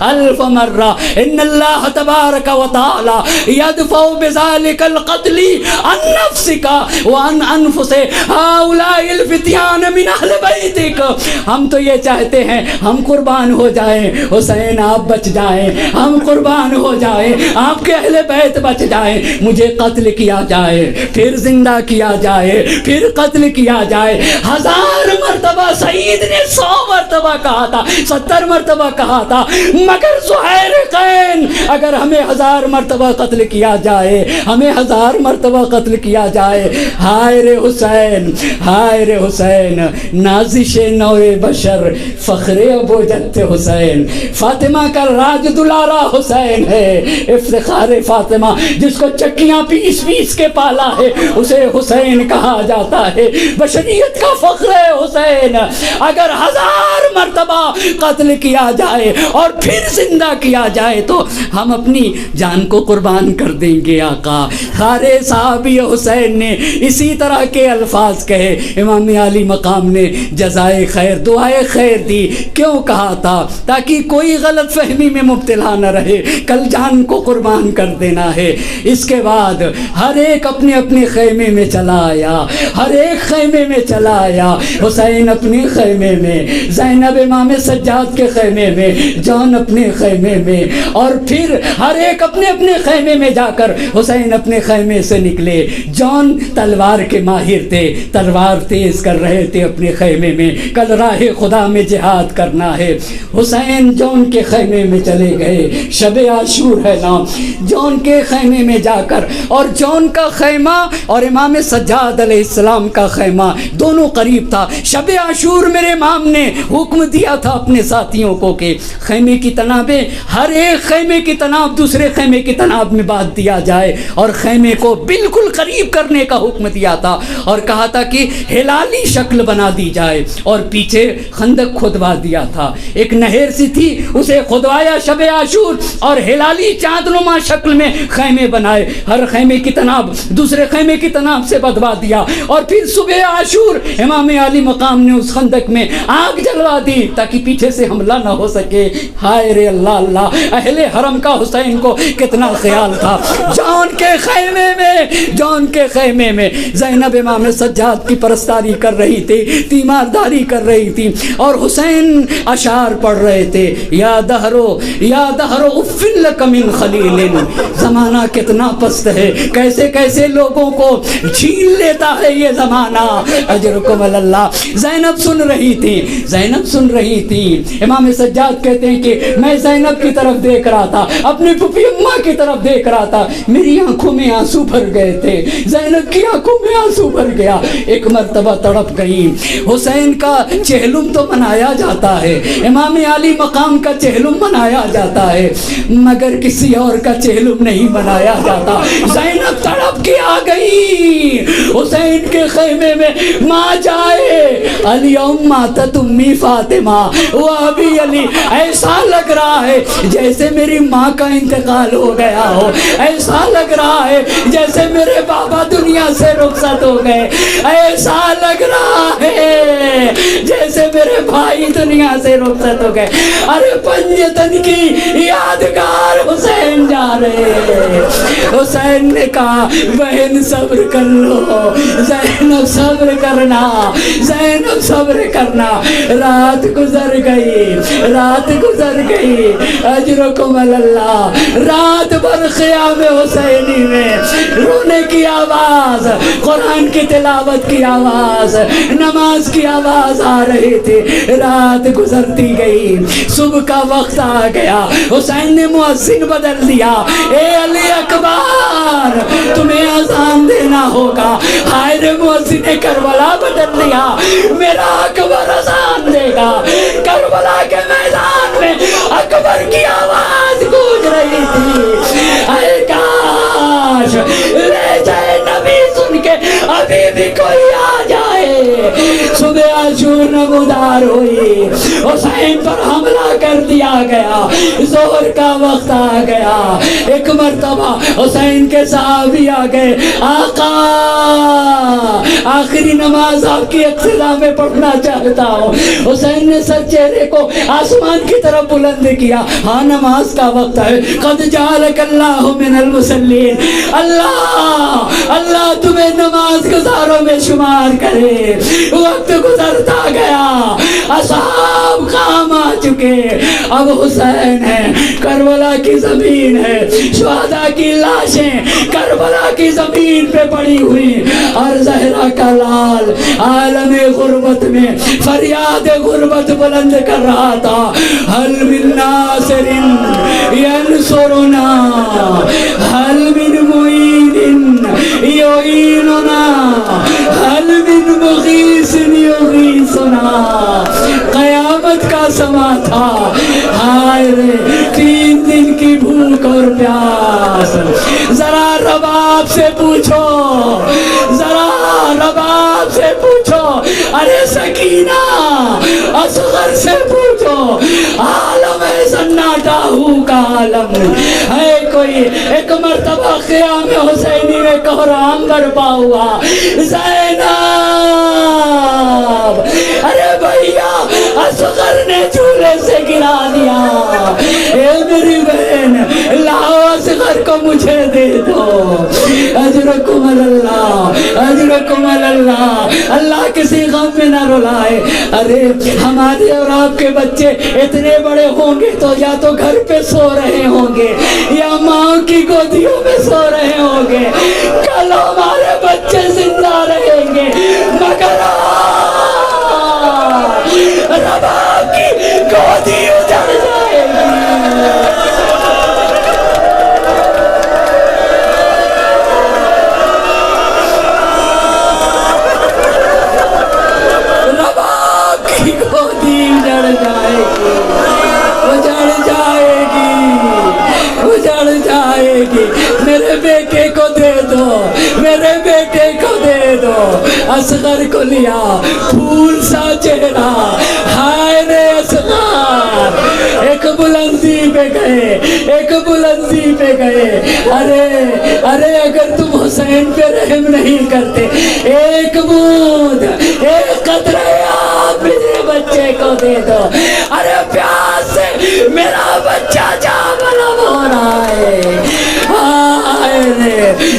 الف مرہ ان اللہ تبارک و تعالی یدفع بذلک القتل عن نفسک وعن انفس ہؤلاء الفتیان من اہل بیتک۔ ہم تو یہ چاہتے ہیں ہم قربان ہو جائیں، حسین آپ بچ جائیں، ہم قربان ہو جائیں، آپ کے اہل بیت بچ جائیں، مجھے قتل کیا جائے، پھر زندہ کیا جائے، پھر قتل کیا جائے۔ 1000 مرتبہ سعید نے 100 مرتبہ کہا تھا، 70 مرتبہ کہا تھا، مگر زہیر قین اگر ہمیں 1000 مرتبہ قتل کیا جائے، ہمیں 1000 مرتبہ قتل کیا جائے، ہائے رے حسین، ہائے رے حسین، نازش نوے بشر فخر ابو جد حسین، فاطمہ کا راج دلارا حسین ہے، افتخار فاطمہ جس کو چکیاں پیس پیس کے پالا ہے اسے حسین کہا جاتا ہے، بشریت کا فخر ہے حسین۔ اگر 1000 مرتبہ قتل کیا جائے اور پھر زندہ کیا جائے تو ہم اپنی جان کو قربان کر دیں گے آقا۔ خارے صحابی حسین نے اسی طرح کے الفاظ کہے، امام علی مقام نے جزائے خیر دعائے خیر دی، کیوں کہا تھا؟ تاکہ کوئی غلط فہمی میں مبتلا نہ رہے، کل جان کو قربان کر دینا ہے۔ اس کے بعد ہر ایک اپنے اپنے خیمے میں چلا آیا، ہر ایک خیمے میں چلا آیا، حسین اپنے خیمے میں، زینب امام سجاد کے خیمے میں، جان اپنے خیمے میں، اور پھر ہر ایک اپنے اپنے خیمے میں جا کر حسین اپنے خیمے سے نکلے۔ جان تلوار کے ماہر تھے، تلوار تیز کر رہے تھے اپنے خیمے میں، کل راہ خدا میں جہاد کرنا ہے۔ حسین جون کے خیمے میں چلے گئے، شب عاشور ہے نام، جون کے خیمے میں جا کر، اور جون کا خیمہ اور امام سجاد علیہ السلام کا خیمہ دونوں قریب تھا۔ شب عاشور میرے امام نے حکم دیا تھا اپنے ساتھیوں کو کہ خیمے کی تنابیں، ہر ایک خیمے کی تناب دوسرے خیمے کی تناب میں باندھ دیا جائے، اور خیمے کو بالکل قریب کرنے کا حکم دیا تھا، اور کہا تھا کہ ہلالی شکل بنا دی جائے، اور پیچھے خندق کھدوا دیا تھا، ایک نہر سی تھی اسے کھدوایا شب عاشور، اور ہلالی چاند نما شکل میں خیمے بنائے، ہر خیمے کی تناب دوسرے خیمے کی تناب سے بدوا دیا، اور پھر صبح عاشور امام علی مقام نے اس خندق میں آگ جلوا دی تاکہ پیچھے سے حملہ نہ ہو سکے۔ ہائے رے اللہ اللہ، اہل حرم کا حسین کو کتنا خیال تھا۔ جون کے خیمے میں، جون کے خیمے میں زینب امام سجاد کی پرستاری کر رہی تھی، تیمارداری کر رہی تھی، اور حسین اشعار پڑھ رہے تھے، یا دہرو یا دہرو افن لک من خلیل، زمانہ کتنا پست ہے، کیسے کیسے لوگوں کو چھین لیتا ہے یہ زمانہ، اجرکم اللہ۔ زینب سن رہی تھی، زینب سن رہی تھی، امام سجاد کہتے ہیں کہ میں زینب کی طرف دیکھ رہا تھا، اپنی پھوپھی اماں کی طرف دیکھ رہا تھا، میری آنکھوں میں آنسو بھر گئے تھے، زینب کی آنکھوں میں آنسو بھر گیا، ایک مرتبہ تڑپ گئی۔ حسین کا چہلم تو منایا جاتا ہے، امام علی مقام کا چہلم منایا جاتا ہے، مگر کسی اور کا چہلم نہیں منایا جاتا۔ زینب تڑپ کے آ گئی حسین کے خیمے میں، ماں جائے الیوم ماتت امی فاطمہ و ابی علی، ایسا لگ رہا ہے جیسے میری ماں کا انتقال ہو گیا ہو، ایسا لگ رہا ہے جیسے میرے بابا دنیا سے رخصت ہو گئے، ایسا لگ رہا ہے جیسے میرے بھائی دنیا سے رخصت ہو گئے۔ ارے پنجتن کی یادگار حسین جا رہے۔ حسین نے کہا بہن صبر کر لو، زینب زینب صبر کرنا، زینب صبر کرنا، رات گزر گئی، رات گزر گئی، اجرکم اللہ، رات بھر قیام حسینی میں رونے کی آواز، قرآن کی تلاوت کی آواز، نماز کی آواز آ رہی تھی، رات گزرتی گئی، صبح کا وقت آ گیا، حسین نے مؤذن بدل دیا، اے علی اکبر تمہیں اذان دینا ہوگا، ہائے مؤذن نے کربلا بدل دیا، میرا اکبر اذان دے گا، کربلا کے میدان میں اکبر کی آواز گونج رہی تھی، اے کاش لے جائے نبی سن کے ابھی بھی کوئی آ جائے، صبح عاشور نمودار ہوئی، حسین پر حملہ کر دیا گیا، ظہر کا وقت آ گیا، ایک مرتبہ حسین کے صحابی آ گئے، آقا آخری نماز آپ کی اقتدا میں پڑھنا چاہتا ہوں، حسین نے سر چہرے کو آسمان کی طرف بلند کیا، ہاں نماز کا وقت ہے، قد جعلک اللہ من المصلین، اللہ تمہیں نماز گزاروں میں شمار کرے، وقت گزرتا گیا، اصحاب کام آ چکے، اب حسین ہے، کربلا کی زمین ہے، شہداء کی لاشیں کربلا کی زمین پہ پڑی ہوئی، اور زہرا کا لال عالم غربت میں فریاد غربت بلند کر رہا تھا، حل من ناصر ینصرنا حل من معین یعیننا حل من مغیث یغیثنا، قیامت کا سما تھا، ہائے رے 3 دن کی بھوک اور پیاس، ذرا رباب سے پوچھو، ذرا رباب سے پوچھو، ارے سکینہ اصغر سے پوچھو، عالم ہے سناٹا ہوں کا عالم ہے کوئی، ایک مرتبہ قیام حسینی میں کوہرام برپا ہوا، زینب ارے بھیا اصغر نے جھولے سے گرا دیا، اے میری بہن لاؤ اصغر کو مجھے دے دو، اجرکم اللہ، اجرکم اللہ، اللہ کسی غم میں نہ رلائے، ارے ہمارے اور آپ کے بچے اتنے بڑے ہوں گے تو یا تو گھر پہ سو رہے ہوں گے یا ماں کی گودیوں میں سو رہے ہوں گے، کل ہمارے بچے زندہ رہیں گے مگر رباب کی گودی اجڑ جائے گی، رباب کی گودی اجڑ جائے گی، اجڑ جائے گی، اجڑ جائے گی، میرے بیٹے کو دے دو، میرے بیٹے کو دے دو، اصغر کو لیا، پھول سا چہرہ، ہائے رے اصغر، ایک بلندی پہ گئے، ایک بلندی پہ گئے، ارے اگر تم حسین پہ رحم نہیں کرتے، ایک بوند ایک قطرہ آپ میرے بچے کو دے دو، ارے پیاس سے میرا بچہ جاگرم ہو رہا ہے،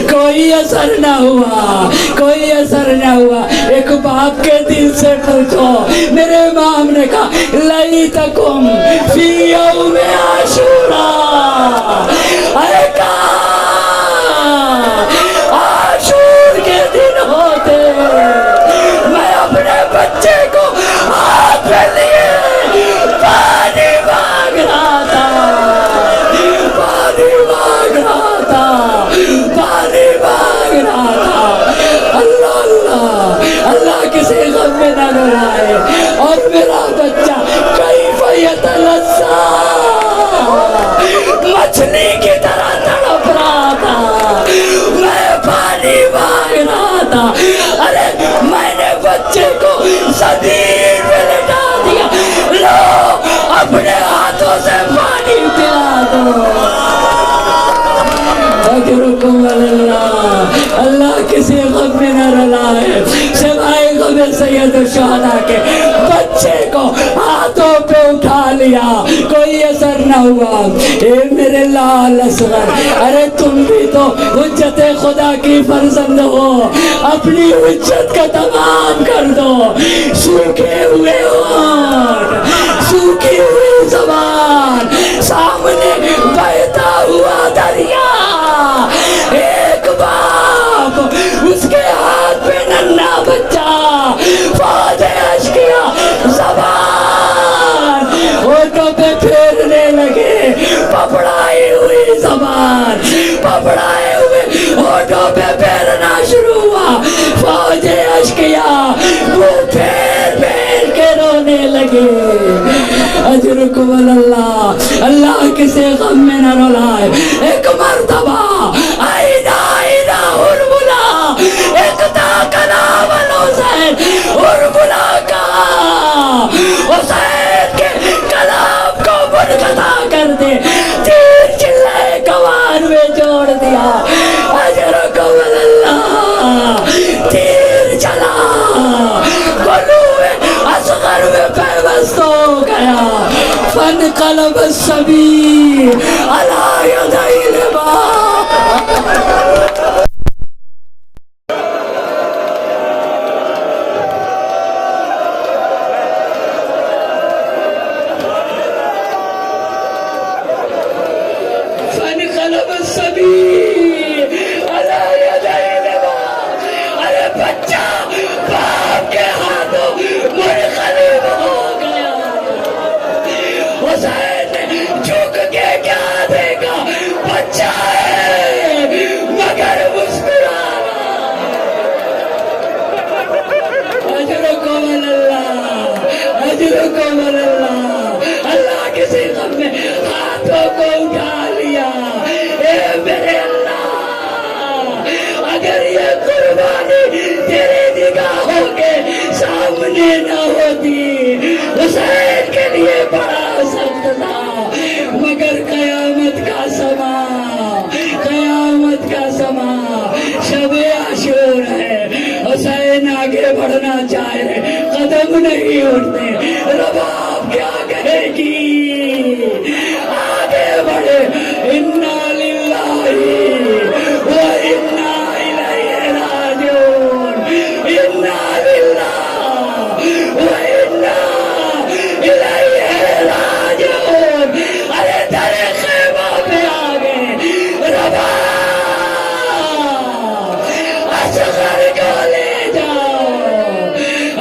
کوئی اثر نہ ہوا، کوئی اثر نہ ہوا، ایک باپ کے دل سے پوچھو، میرے امام نے کہا لیتکم فی یوم عاشورا، ارے عاشور کے دن ہوتے میں اپنے بچے کو ہاتھ میں لیے پانی مانگ رہا تھا، پانی مانگ رہا تھا، پانی مانگ رہا تھا، اللہ اللہ اللہ کسی غم میں نہ رہائے، اور میرا بچہ کیف یتلذذ مچھلی کی طرح تڑپ رہا تھا، میں پانی مانگ رہا تھا، ارے میں نے بچے کو زمین میں لٹا دیا، لو اپنے ہاتھوں سے پانی پلا دو، اجرکم اللہ، اللہ کسی غم میں نہ رلائے، سوائے غم سید الشہداء کے، بچے کو ہاتھوں پہ اٹھا لیا، کوئی اثر نہ ہوا اے میرے لال اصغر، ارے تم بھی تو حجت خدا کی فرزند ہو، اپنی حجت کا تمام کر دو۔ سوکھے ہوئے ہونٹ، سوکھی ہوئی زبان، سامنے بہتا ہوا دریا، ایک باپ اس کے ہاتھ پہ ننھا بچہ، فوج اشکیا زبان ہونٹوں پہ پھیرنے لگے، پپڑائی ہوئی زبان، پپڑائے ہوئے ہونٹوں پہ پھیرنا شروع ہوا، فوج اشکیا وہ پھیر پھیر کے رونے لگے۔ اجرکم اللہ، اللہ کسی غم میں نہ رلائے۔ ایک مرتبہ آئینہ آئینہ ہرملا، ایک تا کلام الحسین ہرملا کا، حسین کے کلام کو منقطع کر دے، تیر چلائے کمان میں جوڑ دیا۔ اجرکم اللہ، تیر چلا، قلوب اصغر میں پیوست ہو گیا، فانقلب الصبی علی یدی الامام۔ فانقلب الصبی علی یدی الامام، ارے بچہ باپ کے ہاتھوں منقلب ہو گیا۔ حسین نے جھک کے کیا دیکھا، بچہ ہے مگر مسکرانا۔ اجرکم اللہ، اجرکم اللہ، اللہ کسی غم میں ہاتھوں کو اٹھا لیا۔ اے میرے اللہ، اگر یہ قربانی تیرے نگاہوں کے سامنے نہ ہوتی، حسین کے لیے بڑا سخت تھا، مگر قیامت کا سما، قیامت کا سما، شب عاشور ہے، حسین آگے بڑھنا چاہے، قدم نہیں اٹھتے، رباب کیا کہے گی؟ آگے بڑھے، انا للہ و انا الیہ راجعون، انا للہ و انا الیہ راجعون۔ ارے در خیمہ پہ آگے، رباب اصغر کو لے جاؤ۔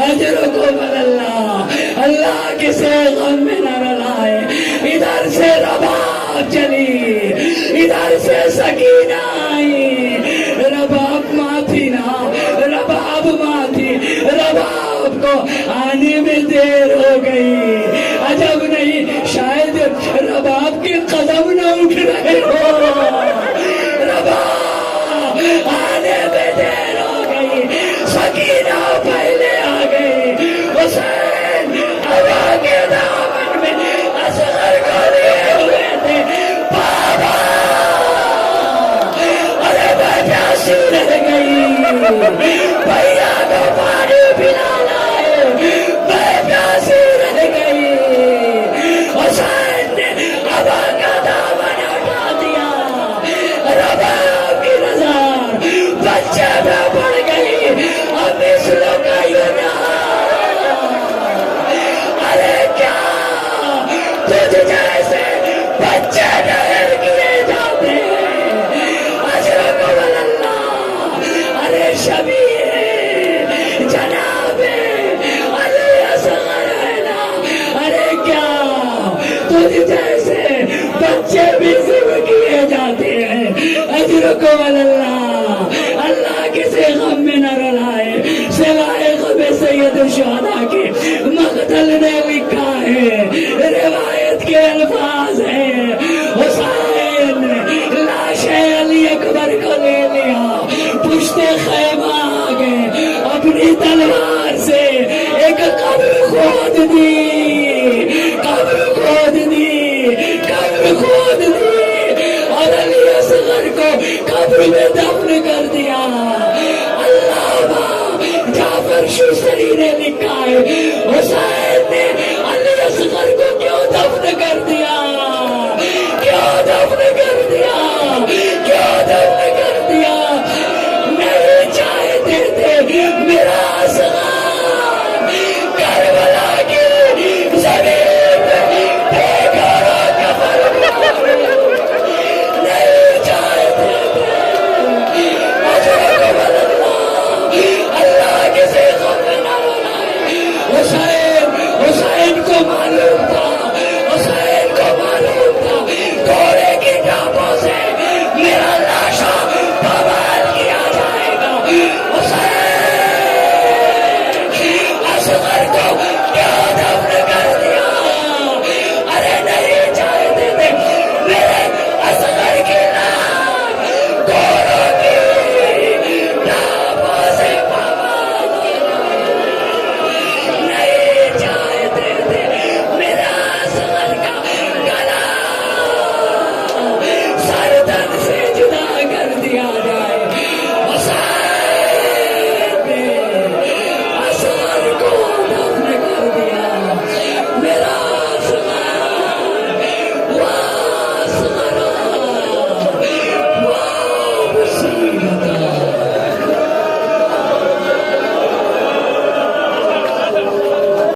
اجرکم اللہ، اللہ کسی غم میں نہ رلائے۔ ادھر سے رباب چلی، ادھر سے سکینہ آئی، رباب ماں تھی نا، رباب ماں تھی، رباب کو آنے میں دیر ہو گئی۔ عجب نہیں شاید رباب کے قدم نہ اٹھ رہے ہو، رباب آنے میں دیر ہو گئی، سکینہ پہلے آ گئی۔ حسین ہوا کے دامن میں اصغر کو لیے ہوئے تھے، بابا ارے میں پیاسی رہ گئی، بھیا کو پانی پلانا ہے، میں پیاسی رہ گئی۔ حسین نے ہوا کا دامن اٹھا دیا، رباب کی نظر بچے میں پڑ گئی، اب اس لوگ کا ارے کیا تجھ جیسے بچے ڈہر کیے جاتے ہیں؟ اجرکم اللہ، ارے شبیہ جناب علی اصغر ہے نا، ارے کیا تجھ جیسے بچے بھی ذبح کیے جاتے ہیں؟ اجرکم اللہ، اللہ کسی غم میں نہ رلائے، سوائے غم سید الشہداء کے مقتل نے لکھا ہے، روایت کے الفاظ ہیں، حسین لاش علی اکبر کو لے لیا، پشت خیمہ آ گئے، اپنی تلوار سے ایک قبر کھود دی، قبر کھود دی، قبر کھود دی، اور علی اصغر کو قبر میں دفن کر دیا۔ علامہ جعفر شوستری نے لکھا ہے، حسین نے علی اصغر کو کیوں دفن کر دیا؟ کیا در